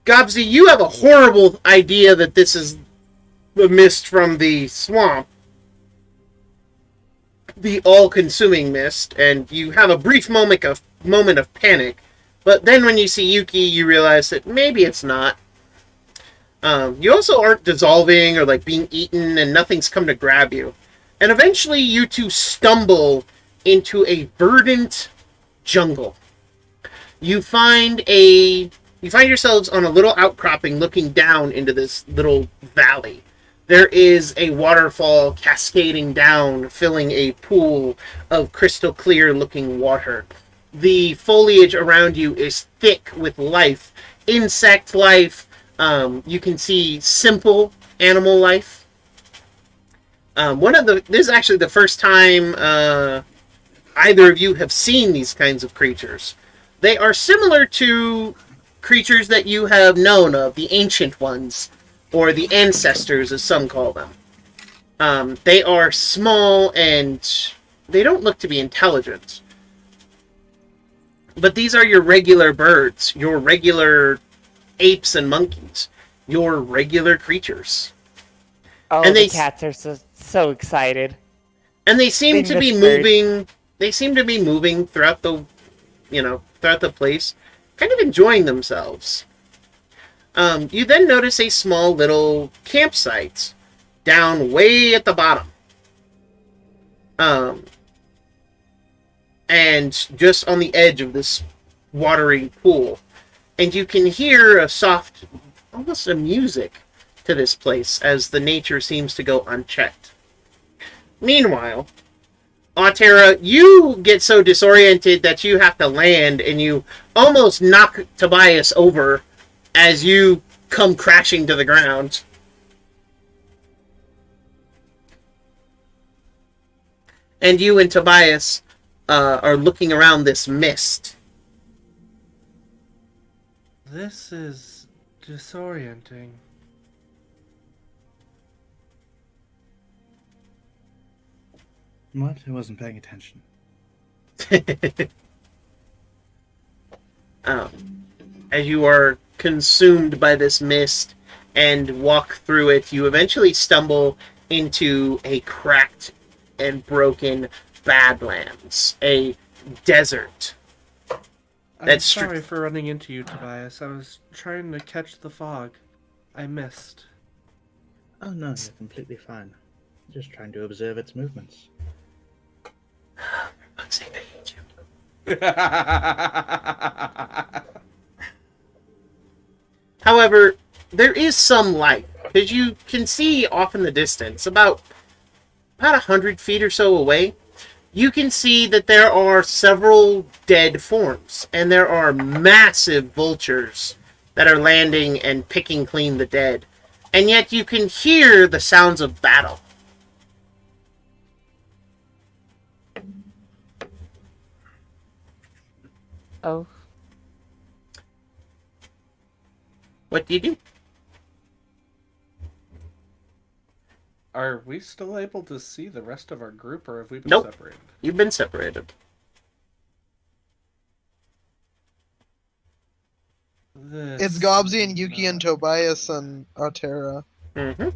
Gobsy, you have a horrible idea that this is the mist from the swamp, the all-consuming mist, and you have a brief moment of panic. But then when you see Yuki, you realize that maybe it's not. You also aren't dissolving or being eaten, and nothing's come to grab you. And eventually, you two stumble into a verdant jungle. You find a You find yourselves on a little outcropping looking down into this little valley. There is a waterfall cascading down, filling a pool of crystal clear looking water. The foliage around you is thick with life, insect life. You can see simple animal life. This is actually the first time either of you have seen these kinds of creatures. They are similar to creatures that you have known of, the ancient ones, or the ancestors, as some call them. They are small and they don't look to be intelligent. But these are your regular birds, your regular apes and monkeys, your regular creatures. Oh, And the they cats are so excited. And they seem They to be miss birds. moving. They seem to be moving throughout the place, kind of enjoying themselves. You then notice a small little campsite down way at the bottom. And just on the edge of this watery pool. And you can hear a soft, almost a music to this place as the nature seems to go unchecked. Meanwhile, Auria, you get so disoriented that you have to land and you almost knock Tobias over as you come crashing to the ground. And you and Tobias are looking around this mist. This is disorienting. What? I wasn't paying attention. As you are consumed by this mist and walk through it, you eventually stumble into a cracked and broken Badlands, a desert. I'm That's sorry for running into you, Tobias. I was trying to catch the fog. I missed. Oh no, you're completely fine. Just trying to observe its movements. Let's say I hate you. However, there is some light, because you can see off in the distance, about 100 feet or so away, you can see that there are several dead forms, and there are massive vultures that are landing and picking clean the dead. And yet you can hear the sounds of battle. Oh, What do you do? Are we still able to see the rest of our group, or have we been Nope. separated? You've been separated. It's Gobsy and Yuki and Tobias and Auria. Mm-hmm.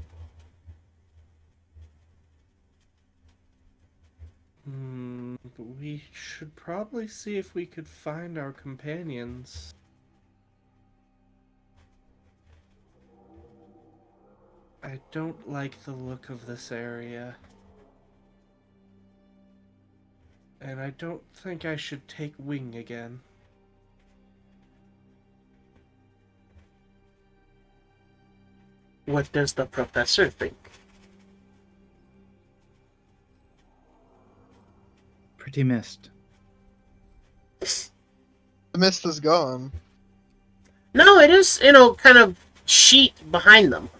We should probably see if we could find our companions. I don't like the look of this area. And I don't think I should take wing again. What does the professor think? Pretty mist. The mist is gone. No, it is, kind of sheet behind them.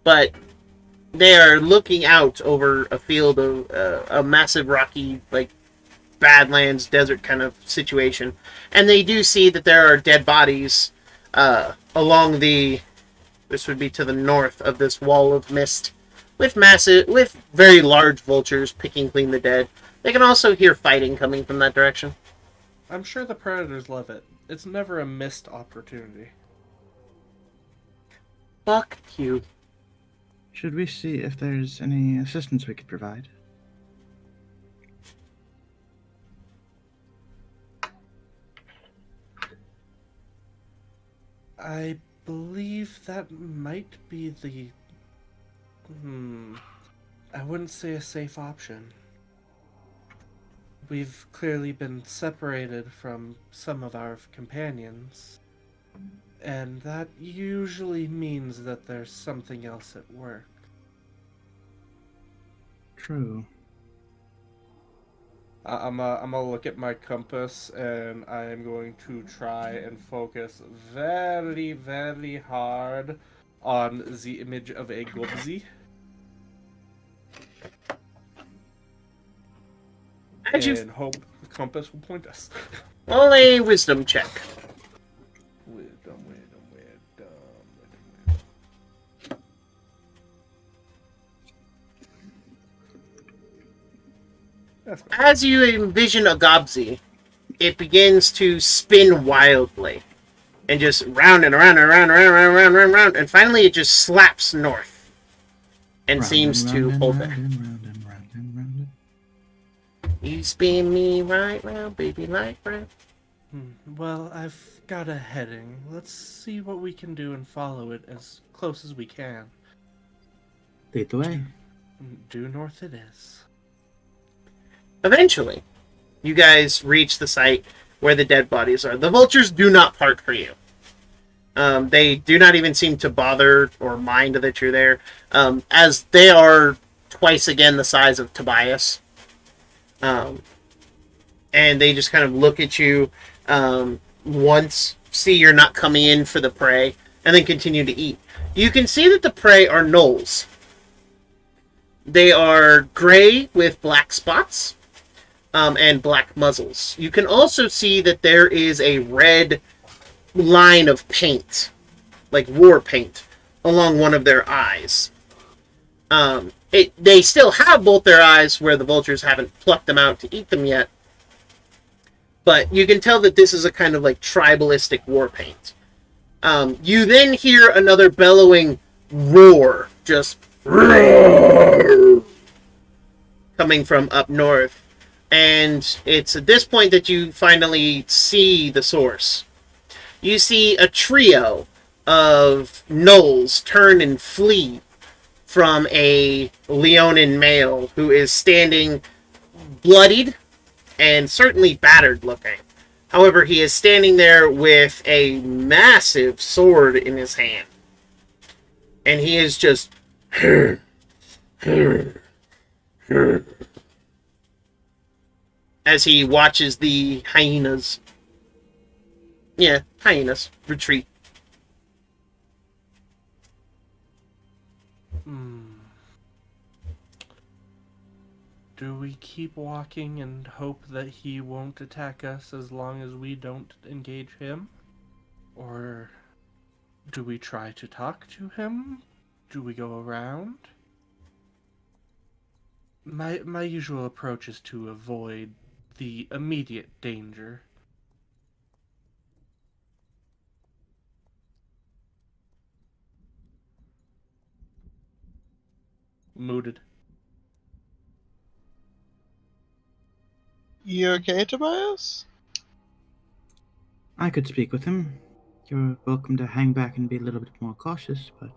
But they are looking out over a field of a massive rocky, Badlands desert kind of situation. And they do see that there are dead bodies along this would be to the north of this wall of mist, with very large vultures picking clean the dead. They can also hear fighting coming from that direction. I'm sure the predators love it. It's never a missed opportunity. Fuck you. Should we see if there's any assistance we could provide? I believe that might be the... I wouldn't say a safe option. We've clearly been separated from some of our companions. And that usually means that there's something else at work. True. I'm gonna look at my compass, and I am going to try and focus very, very hard on the image of a gobzi. As you And hope the compass will point us. roll a wisdom check. Wisdom. That's fine. As you envision a gobzi, it begins to spin wildly. And just round and around and around and around and around and around. And finally it just slaps north. And Round seems and to round hold and there. round and round and round and round. You spin me right round, baby, like round. Well, I've got a heading. Let's see what we can do and follow it as close as we can. Lead the way. Due north it is. Eventually, you guys reach the site where the dead bodies are. The vultures do not part for you. They do not even seem to bother or mind that you're there, as they are twice again the size of Tobias. And they just kind of look at you once, see you're not coming in for the prey, and then continue to eat. You can see that the prey are gnolls. They are gray with black spots and black muzzles. You can also see that there is a red line of paint, like war paint, along one of their eyes. They still have both their eyes where the vultures haven't plucked them out to eat them yet. But you can tell that this is a kind of like tribalistic war paint. You then hear another bellowing roar, just coming from up north. And it's at this point that you finally see the source. You see a trio of gnolls turn and flee from a Leonin male who is standing bloodied and certainly battered looking. However, he is standing there with a massive sword in his hand. And he is just as he watches the hyenas. Yeah, hyenas retreat. Do we keep walking and hope that he won't attack us as long as we don't engage him? Or do we try to talk to him? Do we go around? My usual approach is to avoid the immediate danger. Mooted. You okay, Tobias? I could speak with him. You're welcome to hang back and be a little bit more cautious, but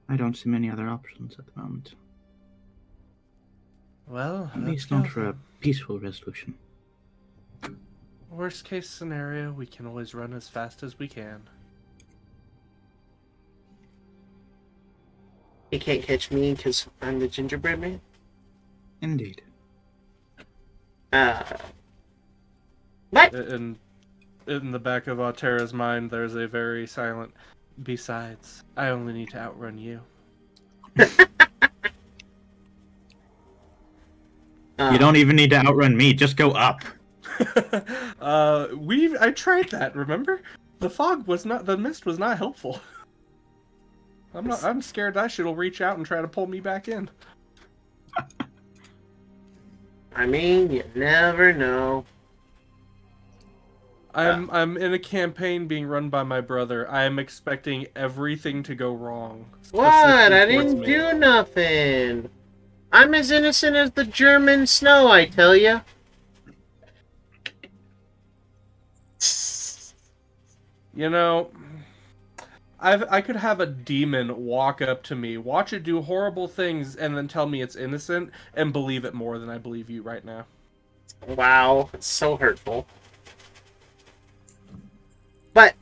I don't see many other options at the moment. Well, At let's least go not for a then. peaceful resolution. Worst case scenario, we can always run as fast as we can. He can't catch me because I'm the gingerbread man. Indeed. What? In the back of Altera's mind, there's a very silent, besides, I only need to outrun you. You don't even need to outrun me, just go up. I tried that, remember? The mist was not helpful. I'm scared that shit'll reach out and try to pull me back in. I mean, you never know. I'm in a campaign being run by my brother. I am expecting everything to go wrong. What? I specifically towards didn't me. do nothing. I'm as innocent as the German snow, I tell ya. You know, I could have a demon walk up to me, watch it do horrible things, and then tell me it's innocent, and believe it more than I believe you right now. Wow, it's so hurtful. But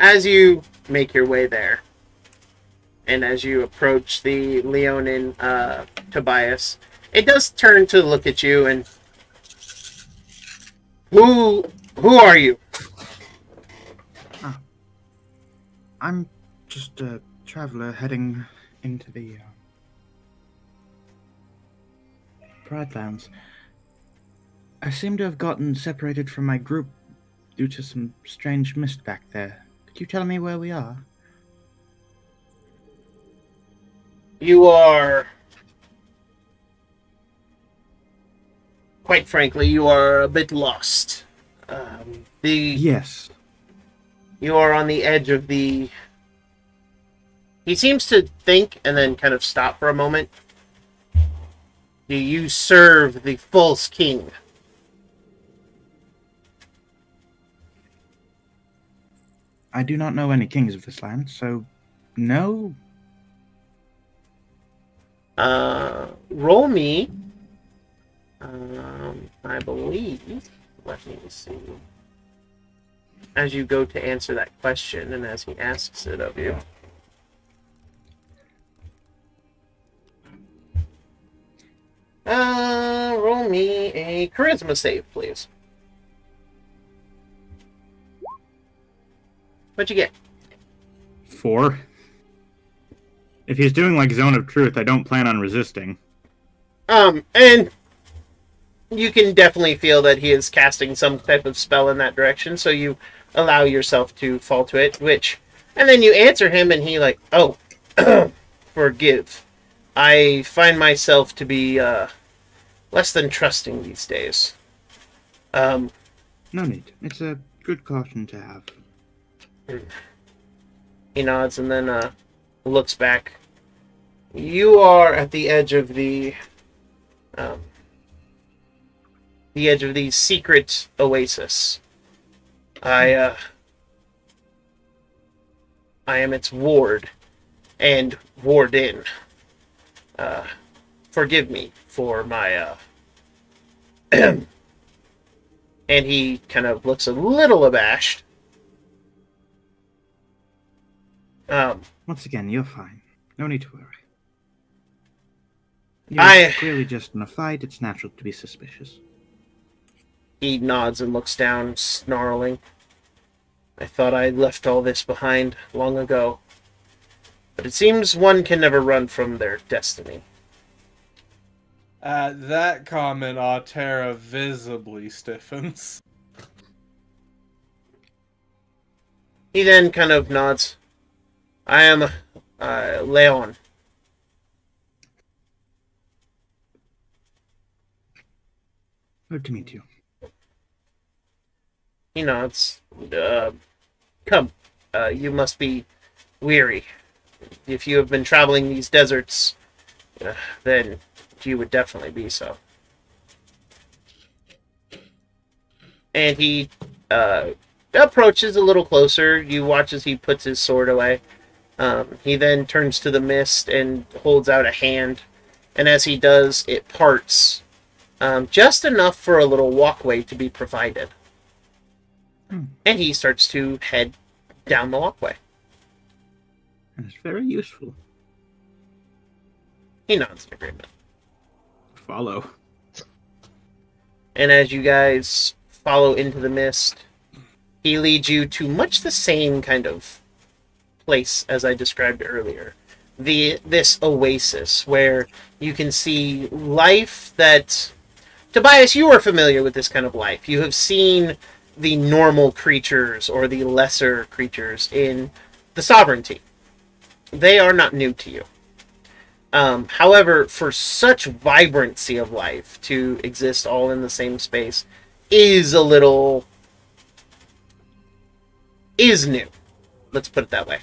as you make your way there, and as you approach the Leonin Tobias, it does turn to look at you and who are you? I'm just a traveler heading into the Pridelands. I seem to have gotten separated from my group due to some strange mist back there. Could you tell me where we are? You are, quite frankly, you are a bit lost. Yes. You are on the edge of the... He seems to think and then kind of stop for a moment. Do you serve the false king? I do not know any kings of this land, so no. Roll me. I believe. Let me see. As you go to answer that question, and as he asks it of you. Roll me a charisma save, please. What'd you get? 4. If he's doing like Zone of Truth, I don't plan on resisting. And you can definitely feel that he is casting some type of spell in that direction, so you allow yourself to fall to it, and then you answer him, and he like, oh, forgive. I find myself to be, less than trusting these days. No need. It's a good caution to have. He nods and then, looks back. You are at the edge of the secret oasis. I am its ward and warden. Forgive me for my, and he kind of looks a little abashed. Once again, you're fine. No need to worry. You're clearly just in a fight. It's natural to be suspicious. He nods and looks down, snarling. I thought I left all this behind long ago. But it seems one can never run from their destiny. At that comment, Altera visibly stiffens. He then kind of nods. I am Leon. Good to meet you. He nods. Come. You must be weary. If you have been traveling these deserts, then you would definitely be so. And he approaches a little closer. You watch as he puts his sword away. He then turns to the mist and holds out a hand. And as he does, it parts. Just enough for a little walkway to be provided. And he starts to head down the walkway. And it's very useful. He nods in agreement. Follow. And as you guys follow into the mist, he leads you to much the same kind of place as I described earlier. This oasis where you can see life that... Tobias, you are familiar with this kind of life. You have seen the normal creatures or the lesser creatures in the Sovereignty. They are not new to you. However, for such vibrancy of life to exist all in the same space is new. Let's put it that way.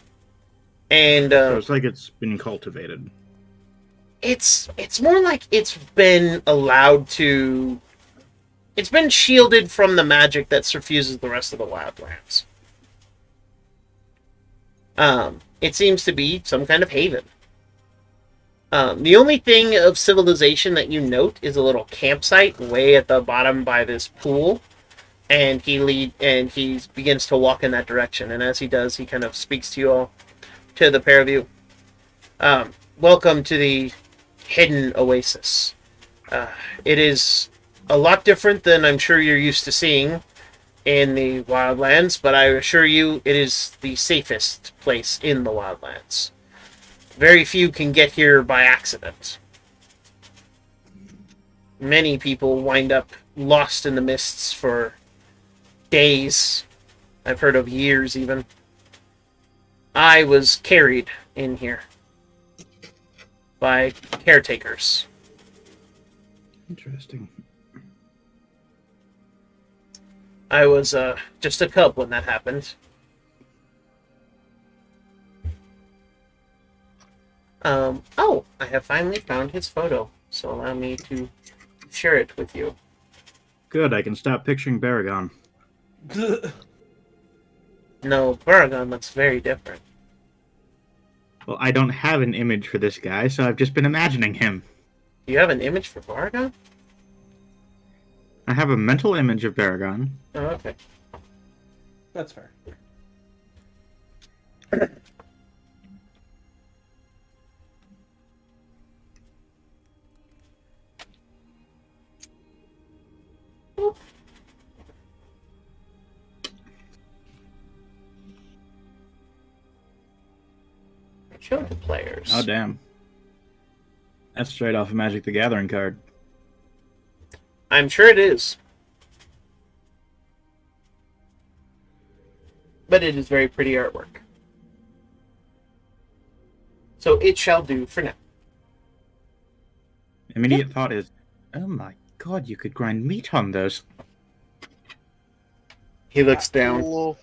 And So it's like it's been cultivated. It's more like it's been allowed to... It's been shielded from the magic that suffuses the rest of the Wildlands. It seems to be some kind of haven. The only thing of civilization that you note is a little campsite way at the bottom by this pool. and he begins to walk in that direction. And as he does, he kind of speaks to you all, to the pair of you. Welcome to the Hidden Oasis. It is a lot different than I'm sure you're used to seeing in the Wildlands, but I assure you it is the safest place in the Wildlands. Very few can get here by accident. Many people wind up lost in the mists for days. I've heard of years even. I was carried in here by caretakers. Interesting. I was just a cub when that happened. Oh, I have finally found his photo, so allow me to share it with you. Good, I can stop picturing Baragon. No, Baragon looks very different. Well, I don't have an image for this guy, so I've just been imagining him. Do you have an image for Baragon? I have a mental image of Baragon. Oh, okay. That's fair. Show the players. Oh, damn. That's straight off a Magic the Gathering card. I'm sure it is. But it is very pretty artwork. So it shall do for now. Immediate thought is, oh my god, you could grind meat on those. He looks down. Cool.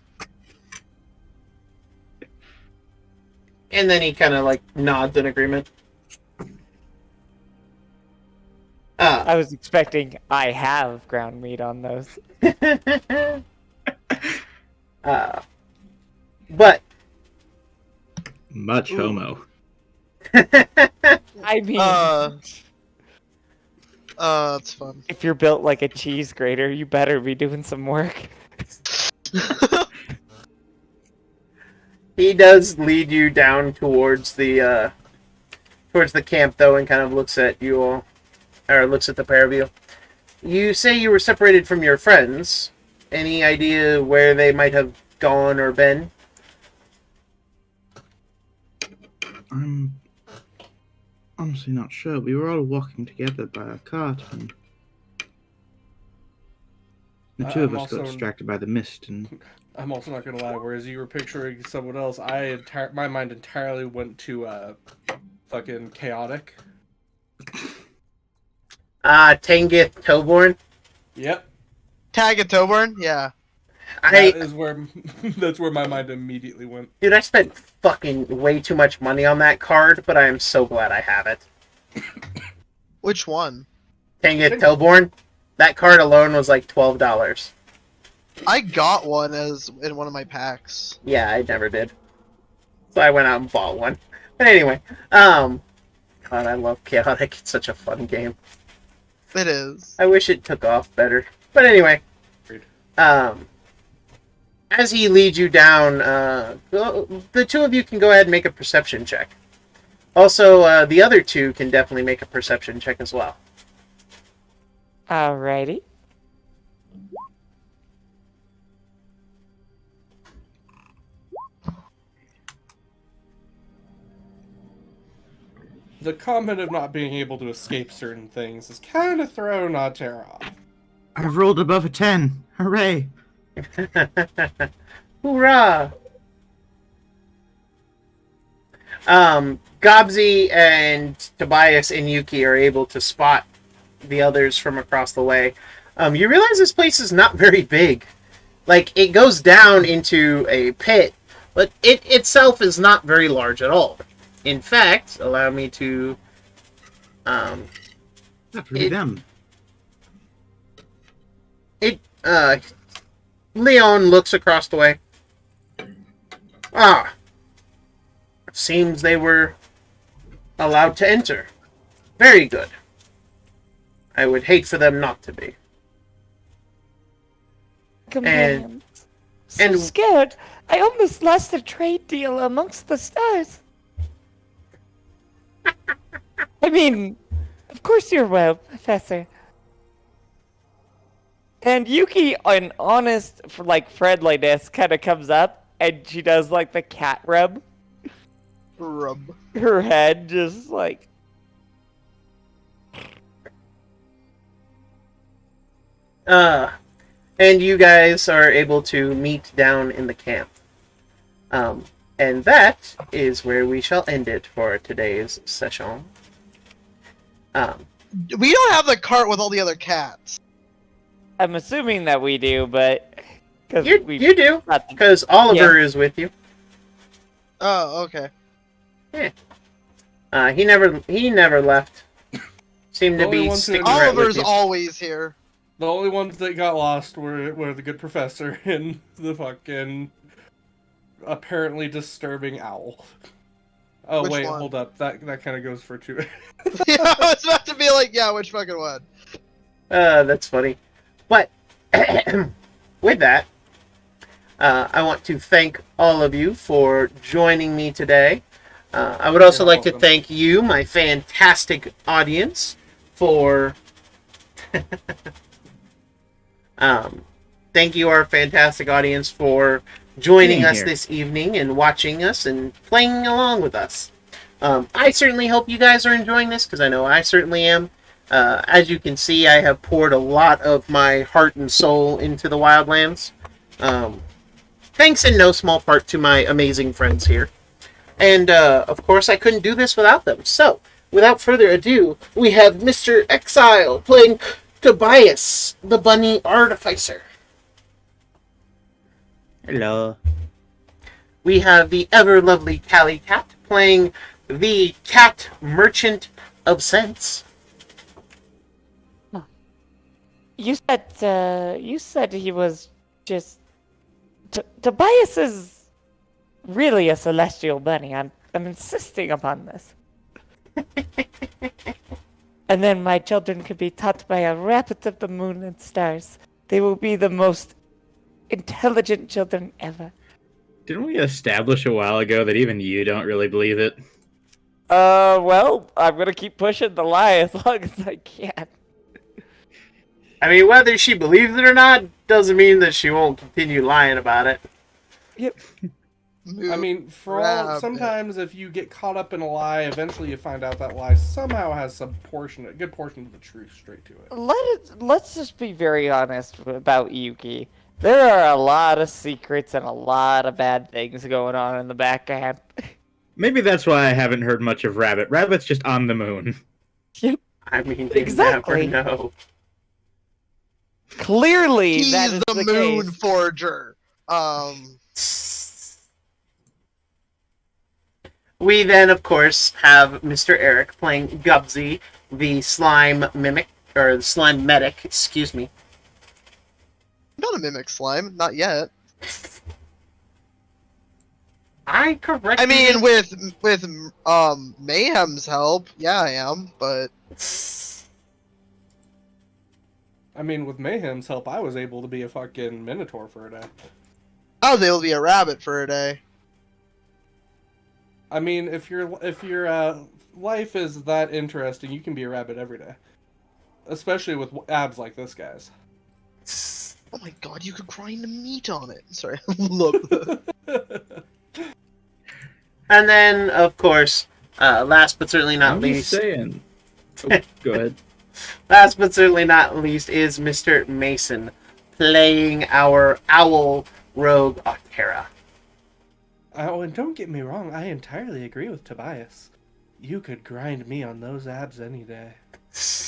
And then he kind of like nods in agreement. I was expecting I have ground meat on those. But Much homo. I mean, That's fun. if you're built like a cheese grater, you better be doing some work. he does lead you down towards the camp though, and kind of looks at you all, or looks at the pair of you. You say you were separated from your friends. Any idea where they might have gone or been? I'm honestly not sure. We were all walking together by a cart, and the two of I'm us got also- distracted by the mist, and I'm also not gonna lie. Whereas you were picturing someone else, my mind entirely went to fucking chaotic. Tangith Toborn. Yep, Tag and Toburn? Yeah. that is where that's where my mind immediately went. Dude, I spent fucking way too much money on that card, but I am so glad I have it. Which one? Tangith Toborn. That card alone was like $12. I got one as in one of my packs. Yeah, I never did. So I went out and bought one. But anyway, God, I love Chaotic. It's such a fun game. It is. I wish it took off better. But anyway, Agreed. as he leads you down, the two of you can go ahead and make a perception check. Also, the other two can definitely make a perception check as well. Alrighty. The comment of not being able to escape certain things is kind of thrown Auria off. I've rolled above a 10. Hooray! Hoorah! Gobsy and Tobias and Yuki are able to spot the others from across the way. You realize this place is not very big. Like, it goes down into a pit, but it itself is not very large at all. In fact, allow me to... That's really them. Leon looks across the way. Seems they were allowed to enter. Very good. I would hate for them not to be. companions. So and- scared, I almost lost a trade deal amongst the stars. I mean, of course you're well, Professor. And Yuki, an honest, like, friendliness kind of comes up, and she does, like, the cat rub. Rub. Her head just, like... And you guys are able to meet down in the camp. And that is where we shall end it for today's session. We don't have the cart with all the other cats. I'm assuming that we do, but... Cause You do, because Oliver is with you. Oh, okay. He never left. Seemed to The only be ones who- sticking right with Oliver's you. always here. The only ones that got lost were the good professor and the fucking apparently disturbing owl. Oh Which wait, one? hold up. That kind of goes for two. Yeah, I was about to be like, yeah, which fucking one? That's funny. But with that, I want to thank all of you for joining me today. I would also You're like to welcome. thank you, my fantastic audience, for... thank you, our fantastic audience, for joining Being us here. this evening and watching us and playing along with us. I certainly hope you guys are enjoying this, because I know I certainly am. As you can see, I have poured a lot of my heart and soul into the Wildlands. Thanks in no small part to my amazing friends here. And, of course, I couldn't do this without them. So, without further ado, we have Mr. Exile playing Tobias, the bunny artificer. Hello. We have the ever-lovely Callie Cat playing the cat merchant of sense. You said he was just... Tobias is really a celestial bunny. I'm insisting upon this. And then my children could be taught by a rabbit of the moon and stars. They will be the most intelligent children ever. Didn't we establish a while ago that even you don't really believe it? Well, I'm gonna keep pushing the lie as long as I can. I mean, whether she believes it or not doesn't mean that she won't continue lying about it. Yep. I mean, for all Rabbit. sometimes if you get caught up in a lie, eventually you find out that lie somehow has a good portion of the truth straight to it. Let's just be very honest about Yuki. There are a lot of secrets and a lot of bad things going on in the background. Maybe that's why I haven't heard much of Rabbit. Rabbit's just on the moon. I mean, you Exactly. never know. Clearly, He's that is the the moon case. forger. We then, of course, have Mr. Eric playing Gubsy, the slime mimic, or the slime medic, excuse me. Not a mimic slime, not yet. I correct. I mean, with Mayhem's help, yeah, I am. But I mean, with Mayhem's help, I was able to be a fucking Minotaur for a day. I was able to be a rabbit for a day. I mean, if your life is that interesting, you can be a rabbit every day, especially with abs like this guy's. Oh my god, you could grind the meat on it. Sorry, I love that. And then, of course, last but certainly not I'm least, just saying. Oh, go ahead. last but certainly not least is Mr. Mason playing our owl rogue Auria. Oh, and don't get me wrong, I entirely agree with Tobias. You could grind me on those abs any day.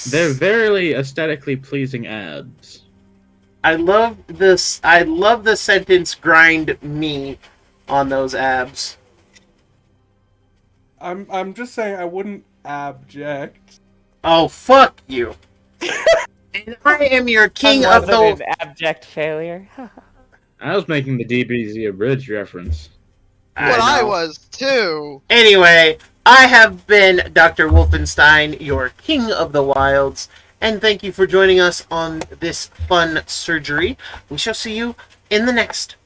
They're very aesthetically pleasing abs. I love this. I love the sentence "grind me" on those abs. I'm just saying I wouldn't abject. Oh, fuck you! And I am your king I of wasn't the. an abject failure. I was making the DBZ abridged reference. What I know. was too. Anyway, I have been Dr. Wolfenstein, your king of the wilds, and thank you for joining us on this fun surgery. We shall see you in the next